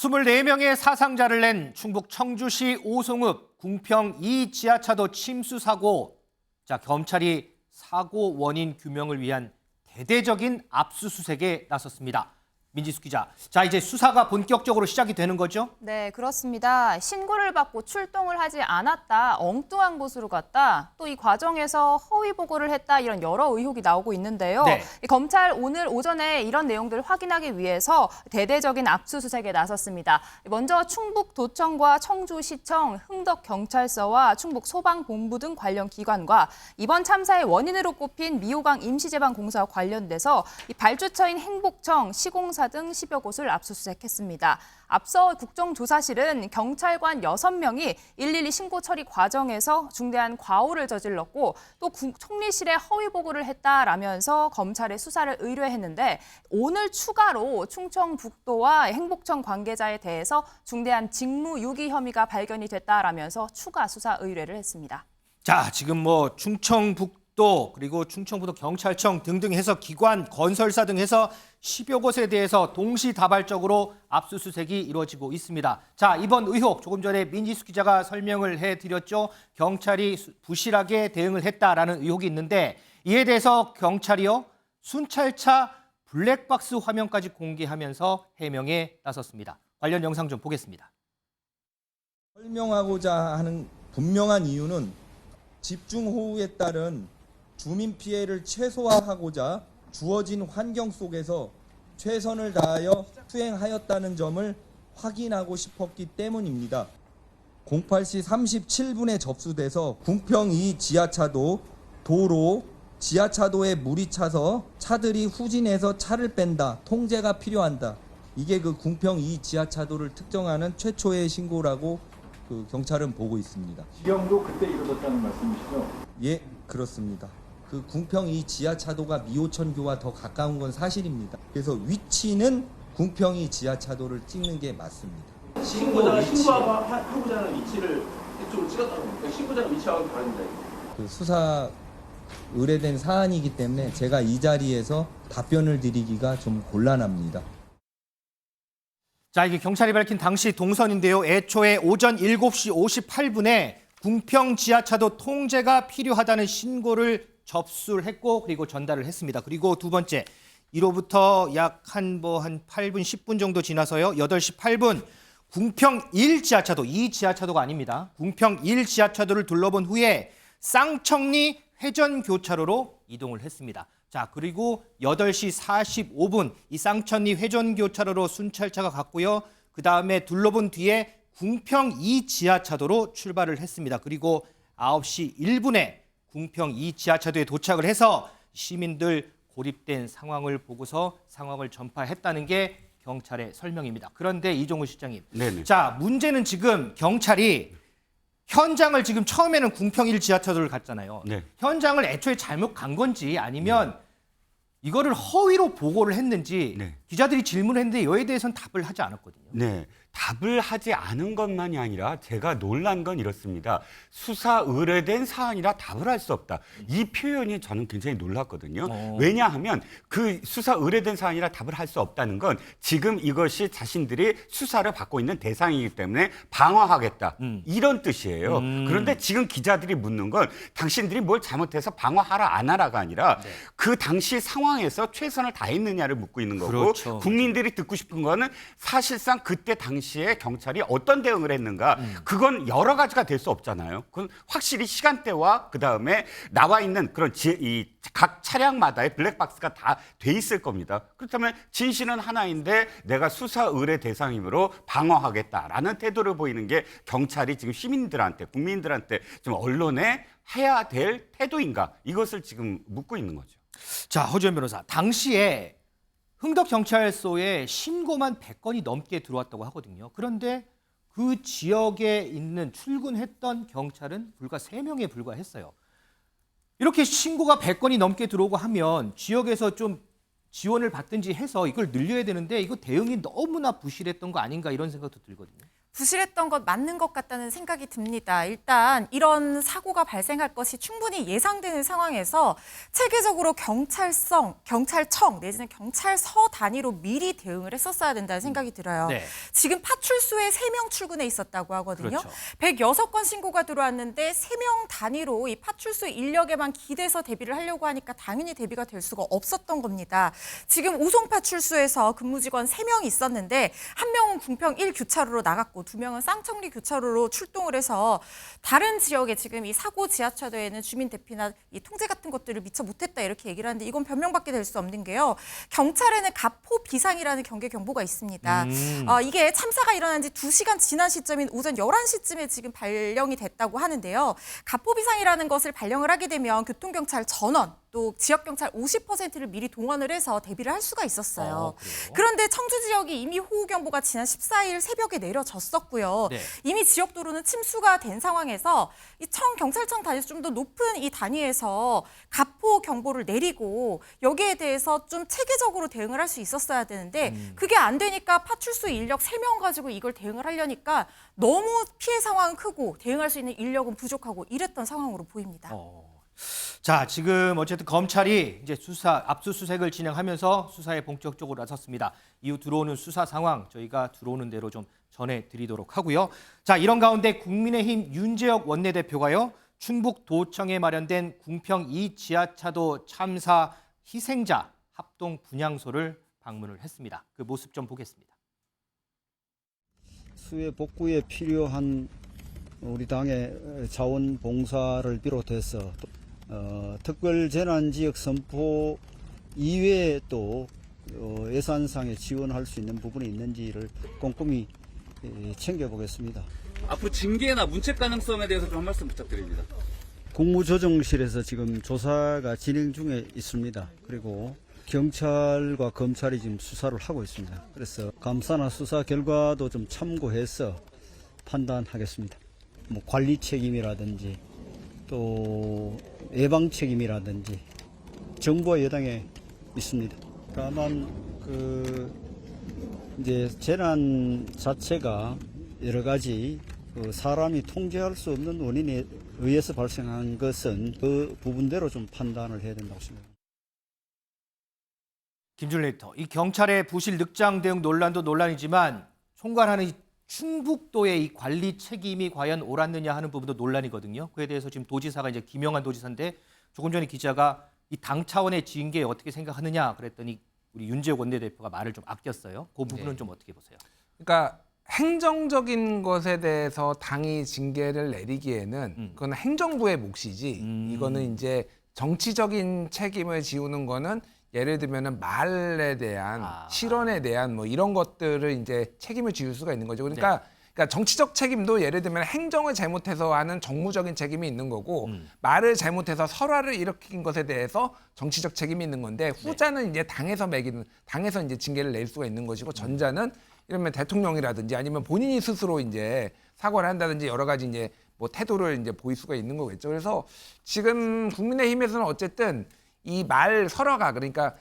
24명의 사상자를 낸 충북 청주시 오송읍 궁평 2 지하차도 침수 사고. 검찰이 사고 원인 규명을 위한 대대적인 압수수색에 나섰습니다. 민지숙 기자. 이제 수사가 본격적으로 시작이 되는 거죠? 네, 그렇습니다. 신고를 받고 출동을 하지 않았다, 엉뚱한 곳으로 갔다, 또 이 과정에서 허위 보고를 했다, 이런 여러 의혹이 나오고 있는데요. 네. 검찰 오늘 오전에 이런 내용들을 확인하기 위해서 대대적인 압수수색에 나섰습니다. 먼저 충북도청과 청주시청, 흥덕경찰서와 충북소방본부 등 관련 기관과 이번 참사의 원인으로 꼽힌 미호강 임시제방공사와 관련돼서 이 발주처인 행복청, 시공사 등 10여 곳을 압수수색했습니다. 앞서 국정조사실은 경찰관 6명이 112 신고 처리 과정에서 중대한 과오를 저질렀고 또 총리실에 허위 보고를 했다라면서 검찰에 수사를 의뢰했는데 오늘 추가로 충청북도와 행복청 관계자에 대해서 중대한 직무유기 혐의가 발견이 됐다라면서 추가 수사 의뢰를 했습니다. 지금 충청북도 그리고 충청북도 경찰청 등등 해서 기관, 건설사 등 해서 10여 곳에 대해서 동시다발적으로 압수수색이 이루어지고 있습니다. 이번 의혹 조금 전에 민지숙 기자가 설명을 해드렸죠. 경찰이 부실하게 대응을 했다라는 의혹이 있는데 이에 대해서 경찰이요 순찰차 블랙박스 화면까지 공개하면서 해명에 나섰습니다. 관련 영상 좀 보겠습니다. 설명하고자 하는 분명한 이유는 집중호우에 따른 주민 피해를 최소화하고자 주어진 환경 속에서 최선을 다하여 수행하였다는 점을 확인하고 싶었기 때문입니다. 08시 37분에 접수돼서 궁평 2 지하차도 도로 지하차도에 물이 차서 차들이 후진해서 차를 뺀다. 통제가 필요한다. 이게 그 궁평 2 지하차도를 특정하는 최초의 신고라고 경찰은 보고 있습니다. 지경도 그때 이루어졌다는 말씀이시죠? 예, 그렇습니다. 그 궁평 2 지하차도가 미호천교와 더 가까운 건 사실입니다. 그래서 위치는 궁평 2 지하차도를 찍는 게 맞습니다. 신고자가 하고자 하는 위치를 이쪽으로 찍었다는 겁니까? 신고자가 위치하고 다릅니다. 그 수사 의뢰된 사안이기 때문에 제가 이 자리에서 답변을 드리기가 좀 곤란합니다. 이게 경찰이 밝힌 당시 동선인데요. 애초에 오전 7시 58분에 궁평 지하차도 통제가 필요하다는 신고를 접수를 했고 그리고 전달을 했습니다. 그리고 두 번째, 이로부터 약 한 8분, 10분 정도 지나서요. 8시 8분 궁평 1 지하차도, 이 지하차도가 아닙니다. 궁평 1 지하차도를 둘러본 후에 쌍청리 회전교차로로 이동을 했습니다. 그리고 8시 45분 이 쌍천리 회전교차로로 순찰차가 갔고요. 그 다음에 둘러본 뒤에 궁평 2 지하차도로 출발을 했습니다. 그리고 9시 1분에 궁평 2 지하차도에 도착을 해서 시민들 고립된 상황을 보고서 상황을 전파했다는 게 경찰의 설명입니다. 그런데 이종우 실장님, 네네. 문제는 지금 경찰이 현장을 지금 처음에는 궁평 1 지하차도를 갔잖아요. 네. 현장을 애초에 잘못 간 건지 아니면 이거를 허위로 보고를 했는지 네. 기자들이 질문을 했는데 이에 대해서는 답을 하지 않았거든요. 네. 답을 하지 않은 것만이 아니라 제가 놀란 건 이렇습니다. 수사 의뢰된 사안이라 답을 할 수 없다. 이 표현이 저는 굉장히 놀랐거든요. 왜냐하면 그 수사 의뢰된 사안이라 답을 할 수 없다는 건 지금 이것이 자신들이 수사를 받고 있는 대상이기 때문에 방어하겠다. 이런 뜻이에요. 그런데 지금 기자들이 묻는 건 당신들이 뭘 잘못해서 방어하라 안 하라가 아니라 그 당시 상황에서 최선을 다했느냐를 묻고 있는 거고 그렇죠. 국민들이 듣고 싶은 거는 사실상 그때 당시에 경찰이 어떤 대응을 했는가 그건 여러 가지가 될 수 없잖아요. 그건 확실히 시간대와 그다음에 나와 있는 그런 각 차량마다의 블랙박스가 다 돼 있을 겁니다. 그렇다면 진실은 하나인데 내가 수사 의뢰 대상이므로 방어하겠다라는 태도를 보이는 게 경찰이 지금 시민들한테 국민들한테 좀 언론에 해야 될 태도인가 이것을 지금 묻고 있는 거죠. 허주연 변호사, 당시에 흥덕경찰서에 신고만 100건이 넘게 들어왔다고 하거든요. 그런데 그 지역에 있는 출근했던 경찰은 불과 3명에 불과했어요. 이렇게 신고가 100건이 넘게 들어오고 하면 지역에서 좀 지원을 받든지 해서 이걸 늘려야 되는데 이거 대응이 너무나 부실했던 거 아닌가 이런 생각도 들거든요. 부실했던 것 맞는 것 같다는 생각이 듭니다. 일단 이런 사고가 발생할 것이 충분히 예상되는 상황에서 체계적으로 경찰청 내지는 경찰서 단위로 미리 대응을 했었어야 된다는 생각이 들어요. 네. 지금 파출소에 3명 출근해 있었다고 하거든요. 그렇죠. 106건 신고가 들어왔는데 3명 단위로 이 파출소 인력에만 기대서 대비를 하려고 하니까 당연히 대비가 될 수가 없었던 겁니다. 지금 우송파출소에서 근무 직원 3명이 있었는데 1명은 궁평 1교차로로 나갔고 2명은 쌍청리 교차로로 출동을 해서 다른 지역에 지금 이 사고 지하차도에는 주민 대피나 이 통제 같은 것들을 미처 못했다 이렇게 얘기를 하는데 이건 변명밖에 될 수 없는 게요. 경찰에는 가포 비상이라는 경계 경보가 있습니다. 이게 참사가 일어난 지 2시간 지난 시점인 오전 11시쯤에 지금 발령이 됐다고 하는데요. 가포 비상이라는 것을 발령을 하게 되면 교통경찰 전원 또 지역경찰 50%를 미리 동원을 해서 대비를 할 수가 있었어요. 그런데 청주 지역이 이미 호우경보가 지난 14일 새벽에 내려졌었고요. 네. 이미 지역 도로는 침수가 된 상황에서 이 경찰청 단위에서 좀 더 높은 이 단위에서 가포 경보를 내리고 여기에 대해서 좀 체계적으로 대응을 할 수 있었어야 되는데 그게 안 되니까 파출소 인력 3명 가지고 이걸 대응을 하려니까 너무 피해 상황은 크고 대응할 수 있는 인력은 부족하고 이랬던 상황으로 보입니다. 자, 지금 어쨌든 검찰이 이제 압수수색을 진행하면서 수사에 본격적으로 나섰습니다. 이후 들어오는 수사 상황 저희가 들어오는 대로 좀 전해드리도록 하고요. 자, 이런 가운데 국민의힘 윤재혁 원내대표가요. 충북도청에 마련된 궁평 2 지하차도 참사 희생자 합동 분향소를 방문을 했습니다. 그 모습 좀 보겠습니다. 수해 복구에 필요한 우리 당의 자원봉사를 비롯해서 특별재난지역 선포 이외에 또 예산상에 지원할 수 있는 부분이 있는지를 꼼꼼히 챙겨보겠습니다. 앞으로 징계나 문책 가능성에 대해서 좀 한 말씀 부탁드립니다. 국무조정실에서 지금 조사가 진행 중에 있습니다. 그리고 경찰과 검찰이 지금 수사를 하고 있습니다. 그래서 감사나 수사 결과도 좀 참고해서 판단하겠습니다. 뭐 관리 책임이라든지 또 예방 책임이라든지 정부와 여당에 있습니다. 다만 이제 재난 자체가 여러 가지 사람이 통제할 수 없는 원인에 의해서 발생한 것은 그 부분대로 좀 판단을 해야 된다고 생각합니다. 김준일 에디터, 이 경찰의 부실 늑장 대응 논란도 논란이지만 총괄하는 이 충북도의 이 관리 책임이 과연 옳았느냐 하는 부분도 논란이거든요. 그에 대해서 지금 도지사가 이제 김영환 도지사인데 조금 전에 기자가 이 당 차원의 징계 어떻게 생각하느냐 그랬더니 우리 윤재욱 원내대표가 말을 좀 아꼈어요. 그 부분은 좀 어떻게 보세요? 그러니까 행정적인 것에 대해서 당이 징계를 내리기에는 그건 행정부의 몫이지 이거는 이제 정치적인 책임을 지우는 거는 예를 들면은 말에 대한 실언에 대한 뭐 이런 것들을 이제 책임을 지울 수가 있는 거죠. 그러니까 정치적 책임도 예를 들면 행정을 잘못해서 하는 정무적인 책임이 있는 거고 말을 잘못해서 설화를 일으킨 것에 대해서 정치적 책임이 있는 건데 후자는 이제 당에서 이제 징계를 낼 수가 있는 것이고 전자는 이러면 대통령이라든지 아니면 본인이 스스로 이제 사과를 한다든지 여러 가지 이제 뭐 태도를 이제 보일 수가 있는 거겠죠. 그래서 지금 국민의힘에서는 어쨌든 이 말 설화가 그러니까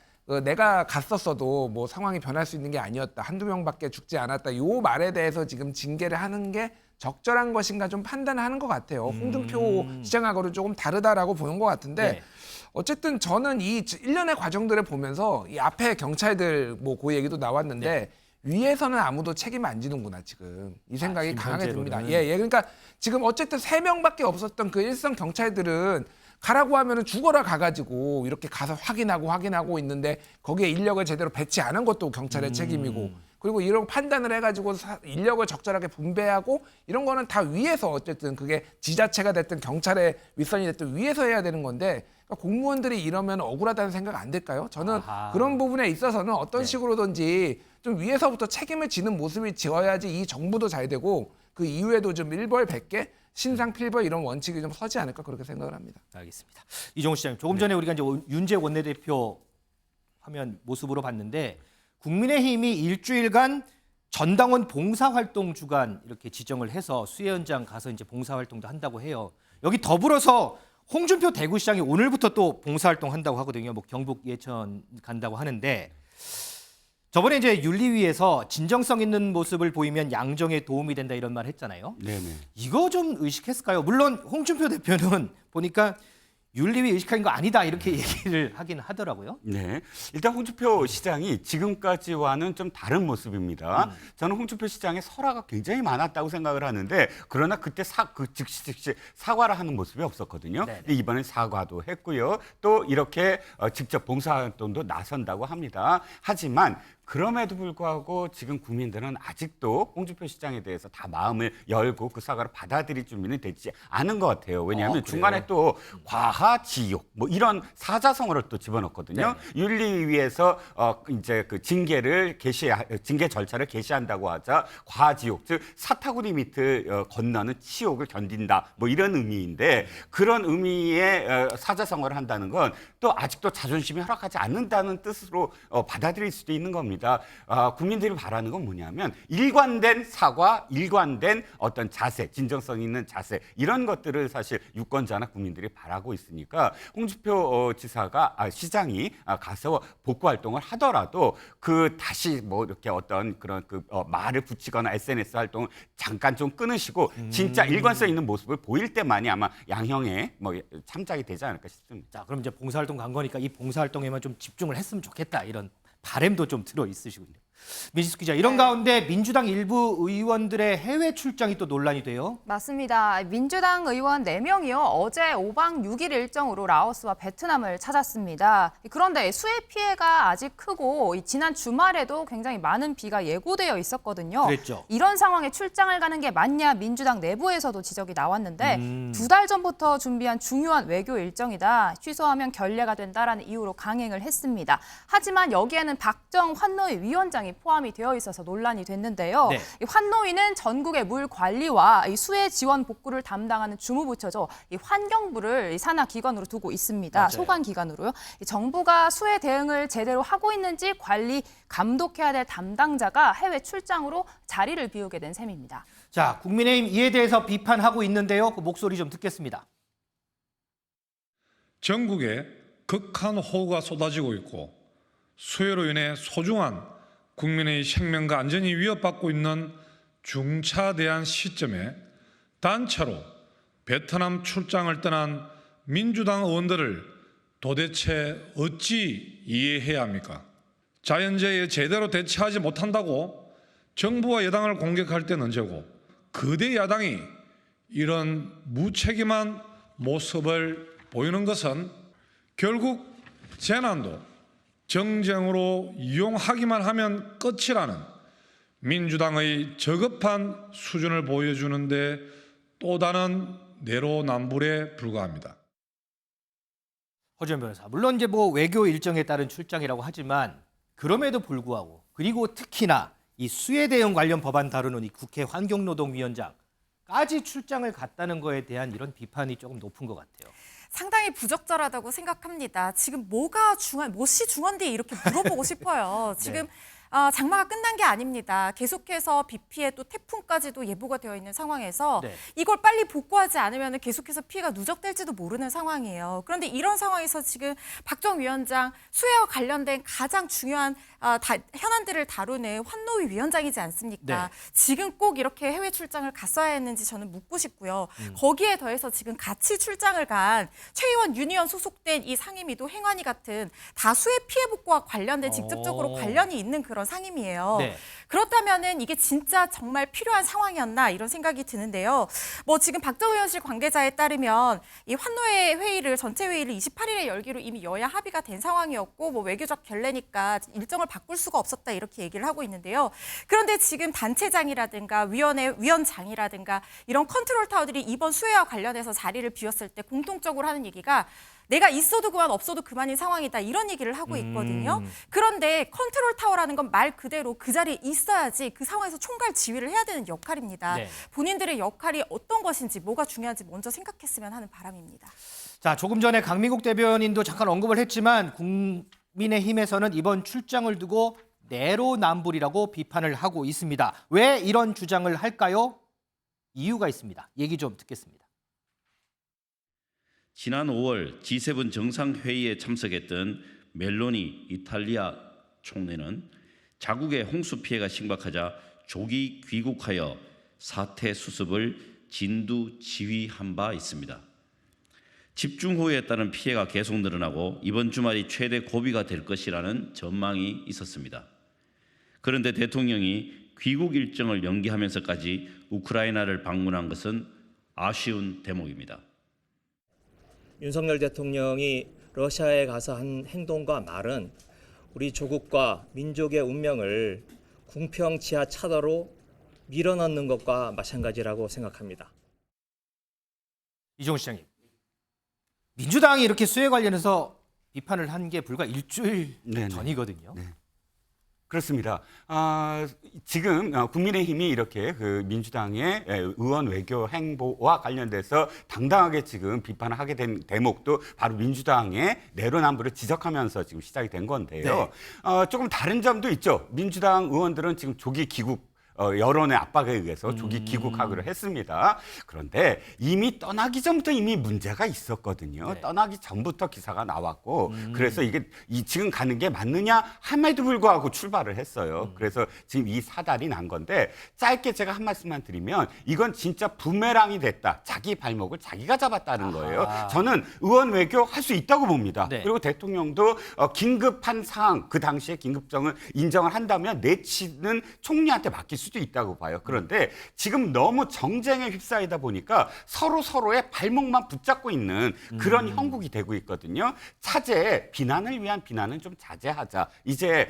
내가 갔었어도 뭐 상황이 변할 수 있는 게 아니었다. 한두 명밖에 죽지 않았다. 요 말에 대해서 지금 징계를 하는 게 적절한 것인가 좀 판단하는 것 같아요. 홍준표 시장하고는 조금 다르다라고 보는 것 같은데 어쨌든 저는 이 일련의 과정들을 보면서 이 앞에 경찰들 뭐 그 얘기도 나왔는데 위에서는 아무도 책임 안 지는구나 지금 이 생각이 강하게 듭니다. 예, 그러니까 지금 어쨌든 3명밖에 없었던 그 일선 경찰들은 가라고 하면은 죽어라 가가지고 이렇게 가서 확인하고 있는데 거기에 인력을 제대로 배치 안 한 것도 경찰의 책임이고 그리고 이런 판단을 해가지고 인력을 적절하게 분배하고 이런 거는 다 위에서 어쨌든 그게 지자체가 됐든 경찰의 윗선이 됐든 위에서 해야 되는 건데 그러니까 공무원들이 이러면 억울하다는 생각 안 들까요? 저는 그런 부분에 있어서는 어떤 식으로든지 좀 위에서부터 책임을 지는 모습을 지어야지 이 정부도 잘 되고 그 이후에도 좀 일벌백계 신상 필벌 이런 원칙이 좀 서지 않을까 그렇게 생각을 합니다. 알겠습니다. 이종우 시장님, 조금 전에 우리가 이제 윤재욱 원내대표 화면 모습으로 봤는데 국민의힘이 일주일간 전당원 봉사활동 주간 이렇게 지정을 해서 수해 현장 가서 이제 봉사활동도 한다고 해요. 여기 더불어서 홍준표 대구시장이 오늘부터 또 봉사활동 한다고 하거든요. 뭐 경북 예천 간다고 하는데 저번에 이제 윤리위에서 진정성 있는 모습을 보이면 양정에 도움이 된다 이런 말 했잖아요. 네네. 이거 좀 의식했을까요? 물론 홍준표 대표는 보니까 윤리위 의식한 거 아니다 이렇게 얘기를 하긴 하더라고요. 네. 일단 홍준표 시장이 지금까지와는 좀 다른 모습입니다. 저는 홍준표 시장의 설화가 굉장히 많았다고 생각을 하는데 그러나 그때 즉시 사과를 하는 모습이 없었거든요. 네네. 근데 이번에 사과도 했고요. 또 이렇게 직접 봉사활동도 나선다고 합니다. 하지만 그럼에도 불구하고 지금 국민들은 아직도 홍준표 시장에 대해서 다 마음을 열고 그 사과를 받아들일 준비는 되지 않은 것 같아요. 왜냐하면 그래요? 중간에 또 과하, 지욕 뭐 이런 사자성어를 또 집어넣거든요. 네. 윤리위에서 이제 그 징계 절차를 개시한다고 하자 과지욕 즉 사타구니 밑을 건너는 치욕을 견딘다 뭐 이런 의미인데 그런 의미의 사자성어를 한다는 건 또 아직도 자존심이 허락하지 않는다는 뜻으로 받아들일 수도 있는 겁니다. 국민들이 바라는 건 뭐냐면 일관된 사과, 일관된 어떤 자세, 진정성 있는 자세 이런 것들을 사실 유권자나 국민들이 바라고 있으니까 홍준표 시장이 가서 복구 활동을 하더라도 그 다시 뭐 이렇게 어떤 그런 말을 붙이거나 SNS 활동을 잠깐 좀 끊으시고 진짜 일관성 있는 모습을 보일 때만이 아마 양형에 뭐 참작이 되지 않을까 싶습니다. 자, 그럼 이제 봉사활동 간 거니까 이 봉사활동에만 좀 집중을 했으면 좋겠다 이런 바람도 좀 들어 있으시군요. 민지숙 기자, 이런 가운데 민주당 일부 의원들의 해외 출장이 또 논란이 돼요. 맞습니다. 민주당 의원 4명이요. 어제 5박 6일 일정으로 라오스와 베트남을 찾았습니다. 그런데 수해 피해가 아직 크고 지난 주말에도 굉장히 많은 비가 예고되어 있었거든요. 그랬죠. 이런 상황에 출장을 가는 게 맞냐 민주당 내부에서도 지적이 나왔는데 2달 전부터 준비한 중요한 외교 일정이다. 취소하면 결례가 된다라는 이유로 강행을 했습니다. 하지만 여기에는 박정 환노위 위원장이 포함이 되어 있어서 논란이 됐는데요. 네. 이 환노위는 전국의 물 관리와 이 수해 지원 복구를 담당하는 주무부처죠. 이 환경부를 이 산하 기관으로 두고 있습니다. 맞아요. 소관 기관으로요. 이 정부가 수해 대응을 제대로 하고 있는지 관리 감독해야 될 담당자가 해외 출장으로 자리를 비우게 된 셈입니다. 자, 국민의힘 이에 대해서 비판하고 있는데요. 그 목소리 좀 듣겠습니다. 전국에 극한 호우가 쏟아지고 있고 수해로 인해 소중한 국민의 생명과 안전이 위협받고 있는 중차대한 시점에 단체로 베트남 출장을 떠난 민주당 의원들을 도대체 어찌 이해해야 합니까? 자연재해에 제대로 대처하지 못한다고 정부와 여당을 공격할 때는 언제고 거대 야당이 이런 무책임한 모습을 보이는 것은 결국 재난도 정쟁으로 이용하기만 하면 끝이라는 민주당의 저급한 수준을 보여주는데 또 다른 내로남불에 불과합니다. 허지연 변호사, 물론 이제 뭐 외교 일정에 따른 출장이라고 하지만 그럼에도 불구하고 그리고 특히나 이 수해 대응 관련 법안 다루는 이 국회 환경노동위원장까지 출장을 갔다는 거에 대한 이런 비판이 조금 높은 것 같아요. 상당히 부적절하다고 생각합니다. 지금 무엇이 중요한데 이렇게 물어보고 싶어요. 지금 장마가 끝난 게 아닙니다. 계속해서 비 피해 또 태풍까지도 예보가 되어 있는 상황에서 네. 이걸 빨리 복구하지 않으면 계속해서 피해가 누적될지도 모르는 상황이에요. 그런데 이런 상황에서 지금 박정 위원장 수해와 관련된 가장 중요한 현안들을 다루는 환노위 위원장이지 않습니까? 네. 지금 꼭 이렇게 해외 출장을 갔어야 했는지 저는 묻고 싶고요. 거기에 더해서 지금 같이 출장을 간 최의원 유니언 소속된 이 상임위도 행안위 같은 다 수해 피해 복구와 관련된 직접적으로 관련이 있는 그런 상임이에요. 네. 그렇다면은 이게 진짜 정말 필요한 상황이었나 이런 생각이 드는데요. 뭐 지금 박정 의원실 관계자에 따르면 이 환노회 회의를 전체 회의를 28일에 열기로 이미 여야 합의가 된 상황이었고 뭐 외교적 결례니까 일정을 바꿀 수가 없었다 이렇게 얘기를 하고 있는데요. 그런데 지금 단체장이라든가 위원장이라든가 이런 컨트롤 타워들이 이번 수해와 관련해서 자리를 비웠을 때 공통적으로 하는 얘기가 내가 있어도 그만 없어도 그만인 상황이다 이런 얘기를 하고 있거든요. 그런데 컨트롤 타워라는 건 말 그대로 그 자리에 있어야지 그 상황에서 총괄 지휘를 해야 되는 역할입니다. 네. 본인들의 역할이 어떤 것인지 뭐가 중요한지 먼저 생각했으면 하는 바람입니다. 자, 조금 전에 강민국 대변인도 잠깐 언급을 했지만 국민의힘에서는 이번 출장을 두고 내로남불이라고 비판을 하고 있습니다. 왜 이런 주장을 할까요? 이유가 있습니다. 얘기 좀 듣겠습니다. 지난 5월 G7 정상회의에 참석했던 멜로니 이탈리아 총리는 자국의 홍수 피해가 심각하자 조기 귀국하여 사태 수습을 진두지휘한 바 있습니다. 집중호우에 따른 피해가 계속 늘어나고 이번 주말이 최대 고비가 될 것이라는 전망이 있었습니다. 그런데 대통령이 귀국 일정을 연기하면서까지 우크라이나를 방문한 것은 아쉬운 대목입니다. 윤석열 대통령이 러시아에 가서 한 행동과 말은 우리 조국과 민족의 운명을 궁평 지하 차도로 밀어넣는 것과 마찬가지라고 생각합니다. 이종우 시장님, 민주당이 이렇게 수해 관련해서 비판을 한 게 불과 일주일 네네. 전이거든요. 네. 그렇습니다. 지금 국민의힘이 이렇게 그 민주당의 의원 외교 행보와 관련돼서 당당하게 지금 비판을 하게 된 대목도 바로 민주당의 내로남불을 지적하면서 지금 시작이 된 건데요. 조금 다른 점도 있죠. 민주당 의원들은 지금 조기 귀국 여론의 압박에 의해서 조기 귀국하기로 했습니다. 그런데 이미 떠나기 전부터 이미 문제가 있었거든요. 네. 떠나기 전부터 기사가 나왔고 그래서 이게 지금 가는 게 맞느냐 함에도 불구하고 출발을 했어요. 그래서 지금 이 사달이 난 건데 짧게 제가 한 말씀만 드리면 이건 진짜 부메랑이 됐다. 자기 발목을 자기가 잡았다는 거예요. 저는 의원 외교 할 수 있다고 봅니다. 네. 그리고 대통령도 긴급한 상황, 그 당시에 긴급정을 인정을 한다면 내치는 총리한테 맡길 수도 있다고 봐요. 그런데 지금 너무 정쟁에 휩싸이다 보니까 서로의 발목만 붙잡고 있는 그런 형국이 되고 있거든요. 차제, 비난을 위한 비난은 좀 자제하자. 이제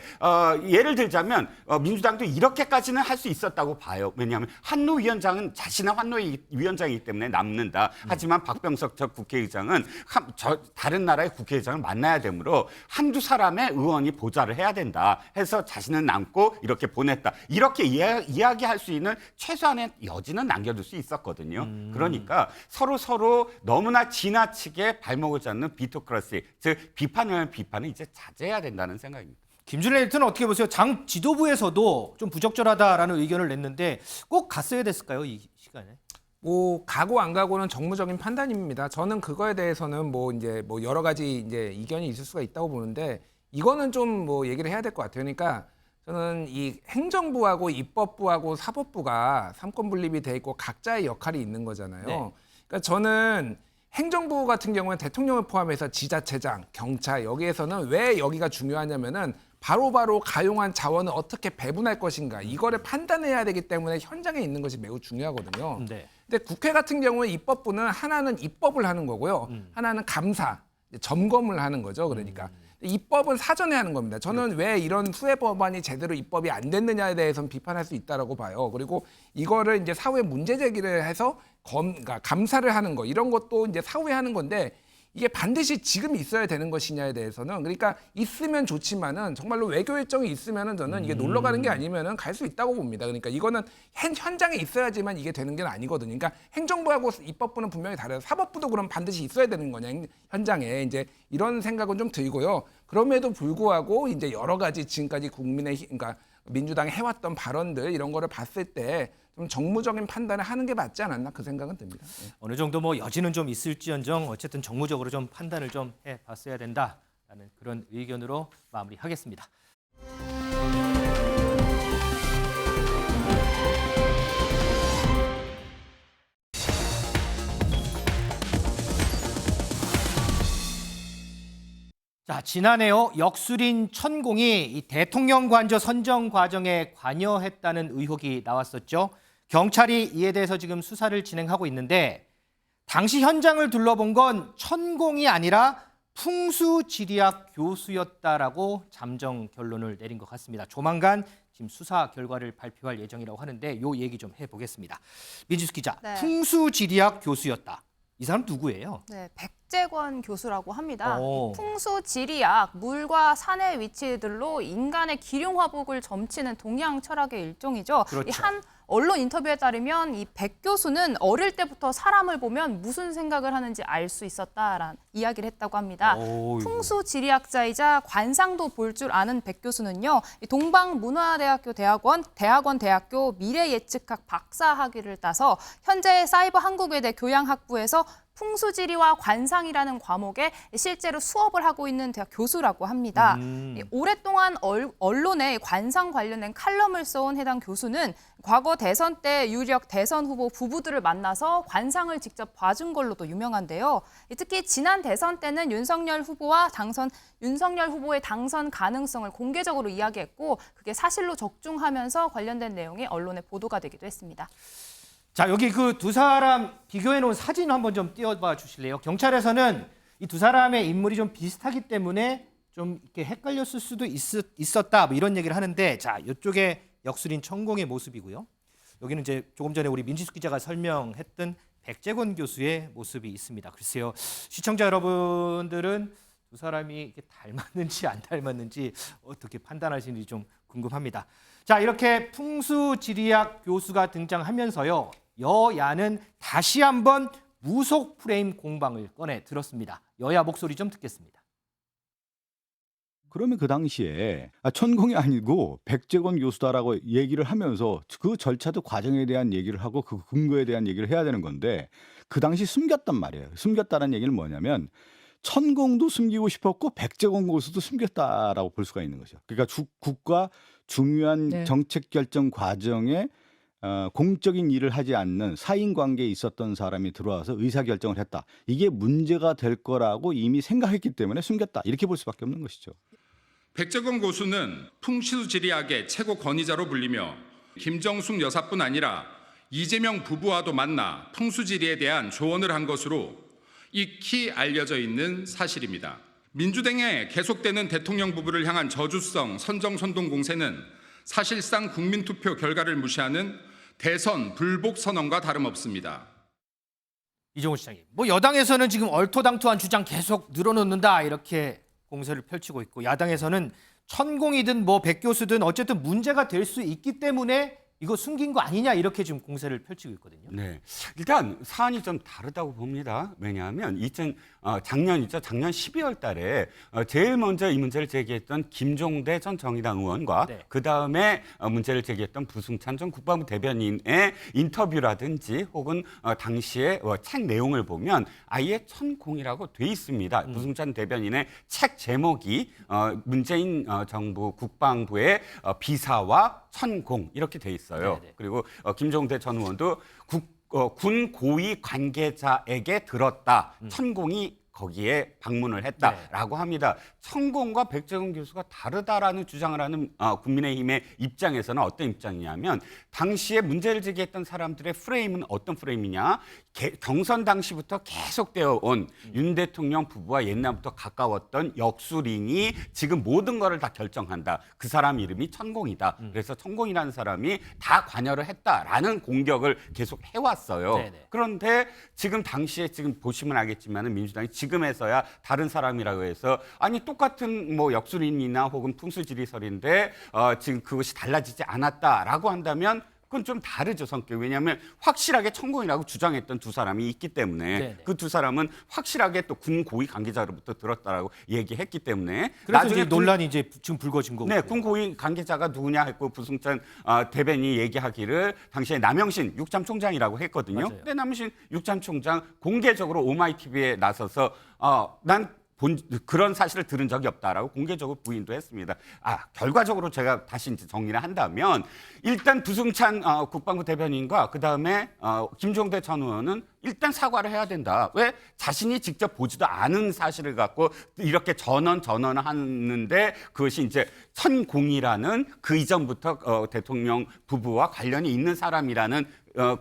예를 들자면 민주당도 이렇게까지는 할 수 있었다고 봐요. 왜냐하면 한노 위원장은 자신의 한노 위원장이기 때문에 남는다. 하지만 박병석 전 국회의장은 다른 나라의 국회의장을 만나야 되므로 한두 사람의 의원이 보좌를 해야 된다 해서 자신은 남고 이렇게 보냈다. 이렇게 이야기할 수 있는 최소한의 여지는 남겨둘 수 있었거든요. 그러니까 서로 너무나 지나치게 발목을 잡는 비토크라시, 즉 비판을 이제 자제해야 된다는 생각입니다. 김준일 에디터는 어떻게 보세요? 당 지도부에서도 좀 부적절하다라는 의견을 냈는데 꼭 갔어야 됐을까요? 이 시간에? 뭐 가고 안 가고는 정무적인 판단입니다. 저는 그거에 대해서는 뭐 여러 가지 이제 이견이 있을 수가 있다고 보는데 이거는 좀 뭐 얘기를 해야 될 것 같아요. 그러니까 저는 이 행정부하고 입법부하고 사법부가 삼권 분립이 돼 있고 각자의 역할이 있는 거잖아요. 네. 그러니까 저는 행정부 같은 경우는 대통령을 포함해서 지자체장, 경찰 여기에서는 왜 여기가 중요하냐면은 바로바로 가용한 자원을 어떻게 배분할 것인가 이거를 판단해야 되기 때문에 현장에 있는 것이 매우 중요하거든요. 네. 근데 국회 같은 경우에 입법부는 하나는 입법을 하는 거고요. 하나는 감사, 점검을 하는 거죠. 그러니까 입법은 사전에 하는 겁니다. 저는 왜 이런 수혜 법안이 제대로 입법이 안 됐느냐에 대해서는 비판할 수 있다라고 봐요. 그리고 이거를 이제 사후에 문제 제기를 해서 그러니까 감사를 하는 거 이런 것도 이제 사후에 하는 건데 이게 반드시 지금 있어야 되는 것이냐에 대해서는 그러니까 있으면 좋지만은 정말로 외교 일정이 있으면은 저는 이게 놀러 가는 게 아니면은 갈 수 있다고 봅니다. 그러니까 이거는 현장에 있어야지만 이게 되는 게 아니거든요. 그러니까 행정부하고 입법부는 분명히 다르요. 사법부도 그럼 반드시 있어야 되는 거냐 현장에 이제 이런 생각은 좀 들고요. 그럼에도 불구하고 이제 여러 가지 지금까지 그러니까 민주당이 해왔던 발언들 이런 거를 봤을 때 좀 정무적인 판단을 하는 게 맞지 않았나 그 생각은 듭니다. 네. 어느 정도 뭐 여지는 좀 있을지언정 어쨌든 정무적으로 좀 판단을 좀 해봤어야 된다라는 그런 의견으로 마무리하겠습니다. 자, 지난해요. 역술인 천공이 이 대통령 관저 선정 과정에 관여했다는 의혹이 나왔었죠. 경찰이 이에 대해서 지금 수사를 진행하고 있는데 당시 현장을 둘러본 건 천공이 아니라 풍수지리학 교수였다라고 잠정 결론을 내린 것 같습니다. 조만간 지금 수사 결과를 발표할 예정이라고 하는데 요 얘기 좀 해보겠습니다. 민지수 기자, 네. 풍수지리학 교수였다. 이 사람 누구예요? 네, 백재권 교수라고 합니다. 오. 이 풍수지리학, 물과 산의 위치들로 인간의 기륭 화복을 점치는 동양 철학의 일종이죠. 그렇죠. 이 한 언론 인터뷰에 따르면 이 백 교수는 어릴 때부터 사람을 보면 무슨 생각을 하는지 알 수 있었다라는 이야기를 했다고 합니다. 어이구. 풍수지리학자이자 관상도 볼 줄 아는 백 교수는요. 이 동방문화대학교 대학교 미래예측학 박사학위를 따서 현재 사이버 한국외대 교양학부에서 풍수지리와 관상이라는 과목에 실제로 수업을 하고 있는 대학 교수라고 합니다. 오랫동안 언론에 관상 관련된 칼럼을 써온 해당 교수는 과거 대선 때 유력 대선 후보 부부들을 만나서 관상을 직접 봐준 걸로도 유명한데요. 특히 지난 대선 때는 윤석열 후보의 당선 가능성을 공개적으로 이야기했고 그게 사실로 적중하면서 관련된 내용이 언론에 보도가 되기도 했습니다. 자, 여기 그 두 사람 비교해 놓은 사진 한번 좀 띄워봐 주실래요? 경찰에서는 이 두 사람의 인물이 좀 비슷하기 때문에 좀 이렇게 헷갈렸을 수도 있었다 뭐 이런 얘기를 하는데, 자, 이쪽에 역술인 천공의 모습이고요. 여기는 이제 조금 전에 우리 민지숙 기자가 설명했던 백재권 교수의 모습이 있습니다. 글쎄요, 시청자 여러분들은 두 사람이 이렇게 닮았는지 안 닮았는지 어떻게 판단하시는지 좀 궁금합니다. 자, 이렇게 풍수지리학 교수가 등장하면서요, 여야는 다시 한번 무속 프레임 공방을 꺼내 들었습니다. 여야 목소리 좀 듣겠습니다. 그러면 그 당시에 천공이 아니고 백재권 교수다라고 얘기를 하면서 그 절차도 과정에 대한 얘기를 하고 그 근거에 대한 얘기를 해야 되는 건데 그 당시 숨겼단 말이에요. 숨겼다는 얘기는 뭐냐면 천공도 숨기고 싶었고 백재권 교수도 숨겼다라고 볼 수가 있는 거죠. 그러니까 국가 중요한 정책 결정 과정에 공적인 일을 하지 않는 사인 관계에 있었던 사람이 들어와서 의사결정을 했다. 이게 문제가 될 거라고 이미 생각했기 때문에 숨겼다. 이렇게 볼 수밖에 없는 것이죠. 백재권 교수는 풍수지리학의 최고 권위자로 불리며 김정숙 여사뿐 아니라 이재명 부부와도 만나 풍수지리에 대한 조언을 한 것으로 익히 알려져 있는 사실입니다. 민주당의 계속되는 대통령 부부를 향한 저주성 선정선동 공세는 사실상 국민투표 결과를 무시하는 대선 불복 선언과 다름없습니다. 이종훈 시장님, 뭐 여당에서는 지금 얼토당토한 주장 계속 늘어놓는다 이렇게 공세를 펼치고 있고, 야당에서는 천공이든 뭐 백 교수든 어쨌든 문제가 될 수 있기 때문에 이거 숨긴 거 아니냐 이렇게 지금 공세를 펼치고 있거든요. 네, 일단 사안이 좀 다르다고 봅니다. 왜냐하면 작년 12월 달에 제일 먼저 이 문제를 제기했던 김종대 전 정의당 의원과 그 다음에 문제를 제기했던 부승찬 전 국방부 대변인의 인터뷰라든지 혹은 당시에 책 내용을 보면 아예 천공이라고 돼 있습니다. 부승찬 대변인의 책 제목이 문재인 정부 국방부의 비사와 천공 이렇게 돼 있어요. 네네. 그리고 김종대 전 의원도 군 고위 관계자에게 들었다. 천공이 거기에 방문을 했다라고 합니다. 천공과 백재권 교수가 다르다라는 주장을 하는 국민의힘의 입장에서는 어떤 입장이냐면 당시에 문제를 제기했던 사람들의 프레임은 어떤 프레임이냐. 경선 당시부터 계속되어 온 윤 대통령 부부와 옛날부터 가까웠던 역술인이 지금 모든 거를 다 결정한다. 그 사람 이름이 천공이다. 그래서 천공이라는 사람이 다 관여를 했다라는 공격을 계속 해왔어요. 네네. 그런데 지금 당시에 지금 보시면 알겠지만 민주당이 지금에서야 다른 사람이라고 해서 아니 똑같은 뭐 역술인이나 혹은 풍수지리설인데 지금 그것이 달라지지 않았다라고 한다면 그건 좀 다르죠, 성격이. 왜냐하면 확실하게 천공이라고 주장했던 두 사람이 있기 때문에 그 두 사람은 확실하게 또 군 고위 관계자로부터 들었다라고 얘기했기 때문에 그래서 나중에 논란이 이제 지금 불거진 거고. 네, 군 고위 관계자가 누구냐 했고 부승찬 대변인이 얘기하기를 당시에 남영신 육참총장이라고 했거든요. 맞아요. 근데 남영신 육참총장 공개적으로 오마이TV에 나서서 난 그런 사실을 들은 적이 없다라고 공개적으로 부인도 했습니다. 결과적으로 제가 다시 이제 정리를 한다면 일단 부승찬 국방부 대변인과 그다음에 김종대 전 의원은 일단 사과를 해야 된다. 왜? 자신이 직접 보지도 않은 사실을 갖고 이렇게 전언을 하는데 그것이 이제 천공이라는 그 이전부터 대통령 부부와 관련이 있는 사람이라는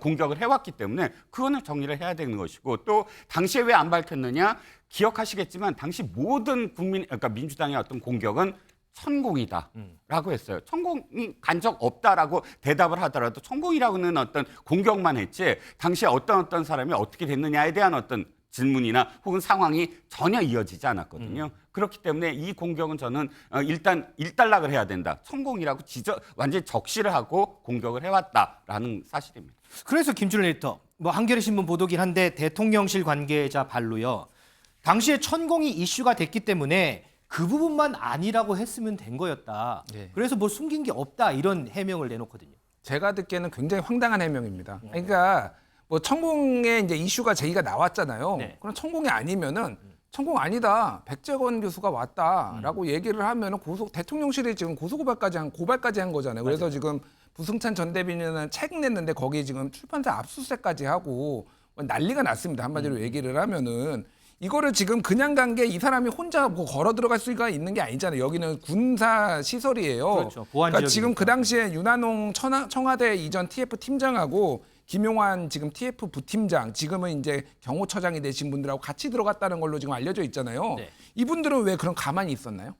공격을 해왔기 때문에 그거는 정리를 해야 되는 것이고, 또 당시에 왜 안 밝혔느냐? 기억하시겠지만 당시 모든 그러니까 민주당의 어떤 공격은 천공이다라고 했어요. 천공이 간 적 없다라고 대답을 하더라도 천공이라고는 어떤 공격만 했지 당시에 어떤 사람이 어떻게 됐느냐에 대한 어떤 질문이나 혹은 상황이 전혀 이어지지 않았거든요. 그렇기 때문에 이 공격은 저는 일단 일단락을 해야 된다. 천공이라고 완전히 적시를 하고 공격을 해왔다라는 사실입니다. 그래서 김준일 에디터, 뭐 한겨레 신문 보도긴 한데 대통령실 관계자 발로요. 당시에 천공이 이슈가 됐기 때문에 그 부분만 아니라고 했으면 된 거였다. 그래서 뭐 숨긴 게 없다 이런 해명을 내놓거든요. 제가 듣기에는 굉장히 황당한 해명입니다. 그러니까 뭐 천공의 이제 이슈가 제기가 나왔잖아요. 네. 그럼 천공이 아니면은 천공 아니다. 백재권 교수가 왔다라고 얘기를 하면은 대통령실이 지금 고발까지 한 거잖아요. 그래서 지금 부승찬 전 대변인은 책 냈는데 거기 지금 출판사 압수수색까지 하고 난리가 났습니다. 한마디로 얘기를 하면은 이거를 지금 그냥 간 게 이 사람이 혼자 뭐 걸어 들어갈 수가 있는 게 아니잖아요. 여기는 군사 시설이에요. 그렇죠. 보안 그러니까 지역이니까. 지금 그 당시에 윤한홍 청와대 이전 TF 팀장하고 김용환 지금 TF 부팀장, 지금은 이제 경호처장이 되신 분들하고 같이 들어갔다는 걸로 지금 알려져 있잖아요. 네. 이분들은 왜 그럼 가만히 있었나요?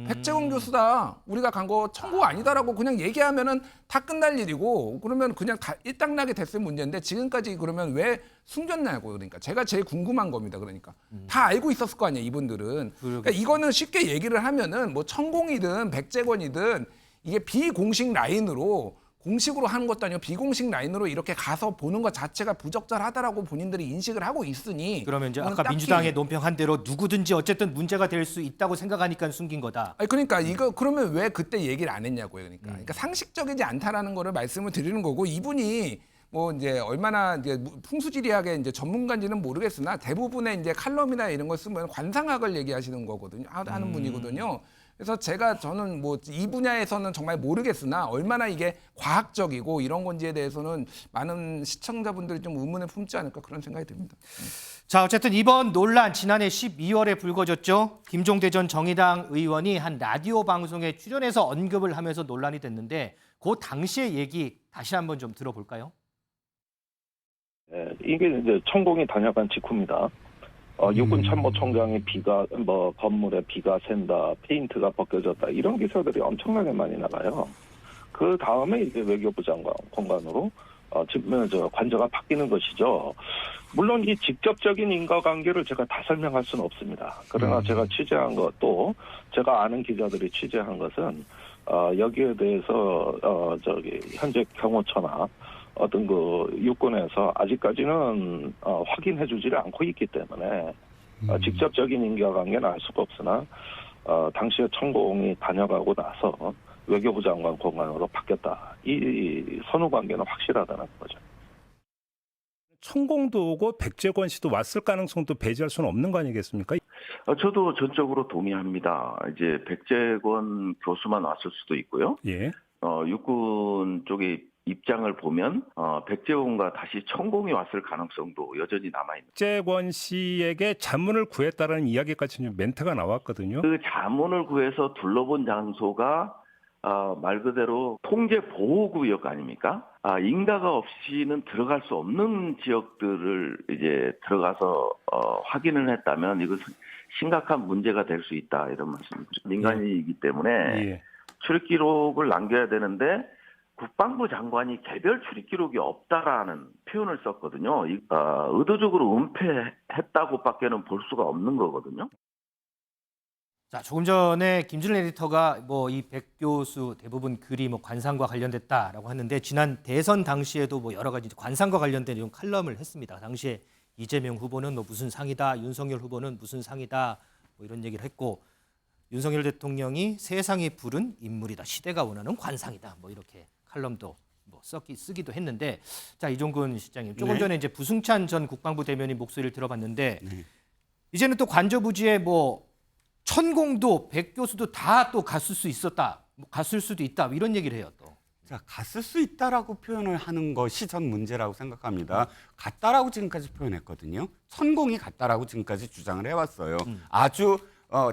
백재권 교수다, 우리가 간 거 청구 아니다라고 그냥 얘기하면은 다 끝날 일이고, 그러면 그냥 다 일당락이 됐을 문제인데 지금까지 그러면 왜 숨겼냐고. 그러니까 제가 제일 궁금한 겁니다. 그러니까 다 알고 있었을 거 아니에요, 이분들은. 그러니까 이거는 쉽게 얘기를 하면은 뭐 천공이든 백재권이든 이게 비공식 라인으로, 공식으로 하는 것도 아니고 비공식 라인으로 이렇게 가서 보는 것 자체가 부적절하다라고 본인들이 인식을 하고 있으니, 그러면 이제 이건 아까 딱히- 민주당의 논평한 대로 누구든지 어쨌든 문제가 될 수 있다고 생각하니까 숨긴 거다. 아니 그러니까 이거 그러면 왜 그때 얘기를 안 했냐고요. 그러니까 상식적이지 않다라는 거를 말씀을 드리는 거고, 이분이 뭐 이제 얼마나 이제 풍수지리학의 이제 전문가인지는 모르겠으나 대부분의 이제 칼럼이나 이런 걸 쓰면 관상학을 얘기하시는 거거든요. 하는 분이거든요. 그래서 저는 뭐 이 분야에서는 정말 모르겠으나 얼마나 이게 과학적이고 이런 건지에 대해서는 많은 시청자분들이 좀 의문을 품지 않을까 그런 생각이 듭니다. 자, 어쨌든 이번 논란 지난해 12월에 불거졌죠. 김종대 전 정의당 의원이 한 라디오 방송에 출연해서 언급을 하면서 논란이 됐는데, 그 당시의 얘기 다시 한번 좀 들어볼까요? 이게 이제 천공이 다녀간 직후입니다. 육군 참모총장이 건물에 비가 샌다, 페인트가 벗겨졌다, 이런 기사들이 엄청나게 많이 나가요. 그 다음에 이제 외교부 장관 공간으로 관저가 바뀌는 것이죠. 물론 이 직접적인 인과관계를 제가 다 설명할 수는 없습니다. 그러나 제가 취재한 것도, 제가 아는 기자들이 취재한 것은 여기에 대해서 현재 경호처나 어떤 육군에서 아직까지는 확인해주지를 않고 있기 때문에 직접적인 인과관계는 알 수가 없으나 당시에 천공이 다녀가고 나서 외교부 장관 공간으로 바뀌었다. 이 선후관계는 확실하다는 거죠. 천공도 오고 백재권 씨도 왔을 가능성도 배제할 수는 없는 거 아니겠습니까? 저도 전적으로 동의합니다. 이제 백재권 교수만 왔을 수도 있고요. 예. 육군 쪽에 입장을 보면 백재권과 다시 천공이 왔을 가능성도 여전히 남아있는. 백재권 씨에게 자문을 구했다라는 이야기까지 좀 멘트가 나왔거든요. 그 자문을 구해서 둘러본 장소가 말 그대로 통제 보호구역 아닙니까? 인가가 없이는 들어갈 수 없는 지역들을 이제 들어가서 확인을 했다면 이것은 심각한 문제가 될 수 있다, 이런 말씀입니다. 민간인이기 때문에 출입 기록을 남겨야 되는데 국방부 장관이 개별 출입 기록이 없다라는 표현을 썼거든요. 의도적으로 은폐했다고밖에는 볼 수가 없는 거거든요. 자, 조금 전에 김준일 에디터가 이 백 교수 대부분 글이 관상과 관련됐다라고 하는데, 지난 대선 당시에도 여러 가지 관상과 관련된 이런 칼럼을 했습니다. 당시에 이재명 후보는 무슨 상이다, 윤석열 후보는 무슨 상이다, 이런 얘기를 했고, 윤석열 대통령이 세상이 부른 인물이다, 시대가 원하는 관상이다, 이렇게 칼럼도 쓰기도 했는데, 자, 이종근 실장님, 조금 전에 이제 부승찬 전 국방부 대변인 목소리를 들어봤는데, 이제는 또 관저부지에 천공도 백 교수도 다 또 갔을 수 있었다, 갔을 수도 있다, 이런 얘기를 해요. 또. 자, 갔을 수 있다라고 표현을 하는 것이 전 문제라고 생각합니다. 갔다라고 지금까지 표현했거든요. 천공이 갔다라고 지금까지 주장을 해왔어요. 아주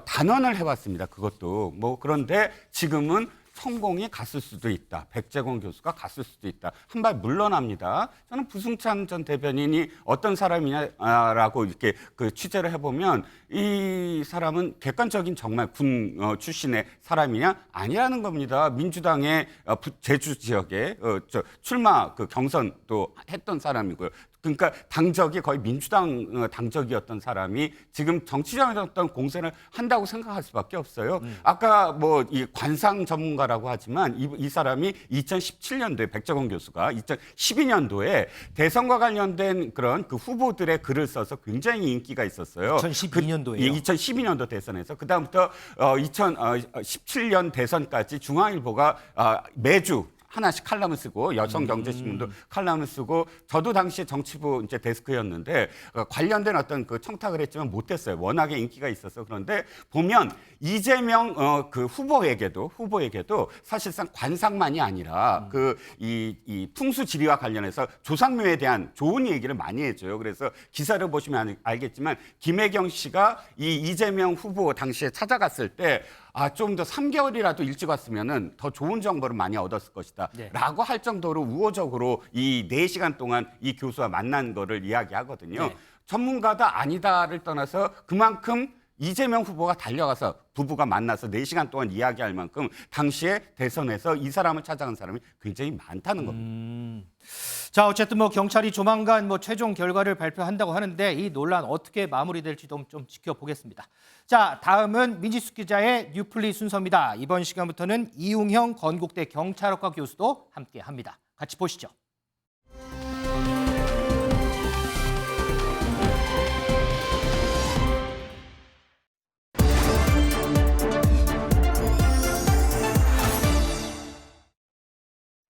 단언을 해왔습니다. 그것도 그런데 지금은 천공이 갔을 수도 있다, 백재권 교수가 갔을 수도 있다, 한 발 물러납니다. 저는 부승찬 전 대변인이 어떤 사람이냐라고 이렇게 취재를 해보면, 이 사람은 객관적인 정말 군 출신의 사람이냐, 아니라는 겁니다. 민주당의 제주 지역에 출마 경선도 했던 사람이고요. 그러니까 당적이 거의 민주당 당적이었던 사람이 지금 정치적인 어떤 공세를 한다고 생각할 수밖에 없어요. 아까 이 관상 전문가라고 하지만 이 사람이 2017년도에 백재권 교수가 2012년도에 대선과 관련된 그런 그 후보들의 글을 써서 굉장히 인기가 있었어요. 2012년도에요. 2012년도 대선에서 그다음부터 2017년 대선까지 중앙일보가 매주 하나씩 칼럼을 쓰고 여성경제신문도 칼럼을 쓰고 저도 당시에 정치부 이제 데스크였는데 관련된 어떤 그 청탁을 했지만 못했어요. 워낙에 인기가 있어서. 그런데 보면 이재명 그 후보에게도 사실상 관상만이 아니라 이 풍수지리와 관련해서 조상묘에 대한 좋은 얘기를 많이 해줘요. 그래서 기사를 보시면 알겠지만 김혜경 씨가 이 이재명 후보 당시에 찾아갔을 때 좀 더 3개월이라도 일찍 왔으면은 더 좋은 정보를 많이 얻었을 것이다. 네. 라고 할 정도로 우호적으로 이 4시간 동안 이 교수와 만난 거를 이야기하거든요. 네. 전문가다 아니다를 떠나서 그만큼 이재명 후보가 달려가서 부부가 만나서 4시간 동안 이야기할 만큼 당시에 대선에서 이 사람을 찾아간 사람이 굉장히 많다는 겁니다. 자, 어쨌든 뭐 경찰이 조만간 뭐 최종 결과를 발표한다고 하는데 이 논란 어떻게 마무리될지도 좀 지켜보겠습니다. 자, 다음은 민지숙 기자의 뉴플리 순서입니다. 이번 시간부터는 이웅형 건국대 경찰학과 교수도 함께합니다. 같이 보시죠.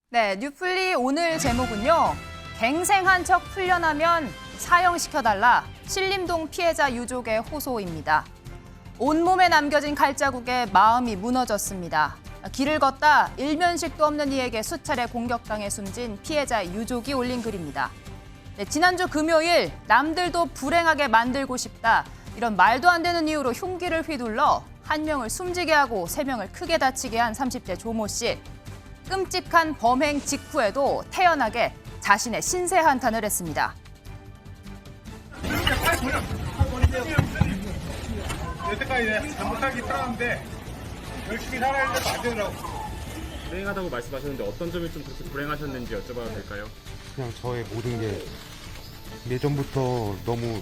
네, 뉴플리 오늘 제목은요. 갱생한 척 풀려나면 사형시켜달라. 신림동 피해자 유족의 호소입니다. 온몸에 남겨진 칼자국에 마음이 무너졌습니다. 길을 걷다 일면식도 없는 이에게 수차례 공격당해 숨진 피해자 유족이 올린 글입니다. 네, 지난주 금요일 남들도 불행하게 만들고 싶다. 이런 말도 안 되는 이유로 흉기를 휘둘러 한 명을 숨지게 하고 3명을 크게 다치게 한 30대 조모 씨. 끔찍한 범행 직후에도 태연하게 자신의 신세 한탄을 했습니다. 여태까지 잘못하기 편한데 열심히 살아야 되는데 안 되더라고. 불행하다고 말씀하셨는데 어떤 점이 좀 그렇게 불행하셨는지 여쭤봐도 될까요? 그냥 저의 모든 게 예전부터 너무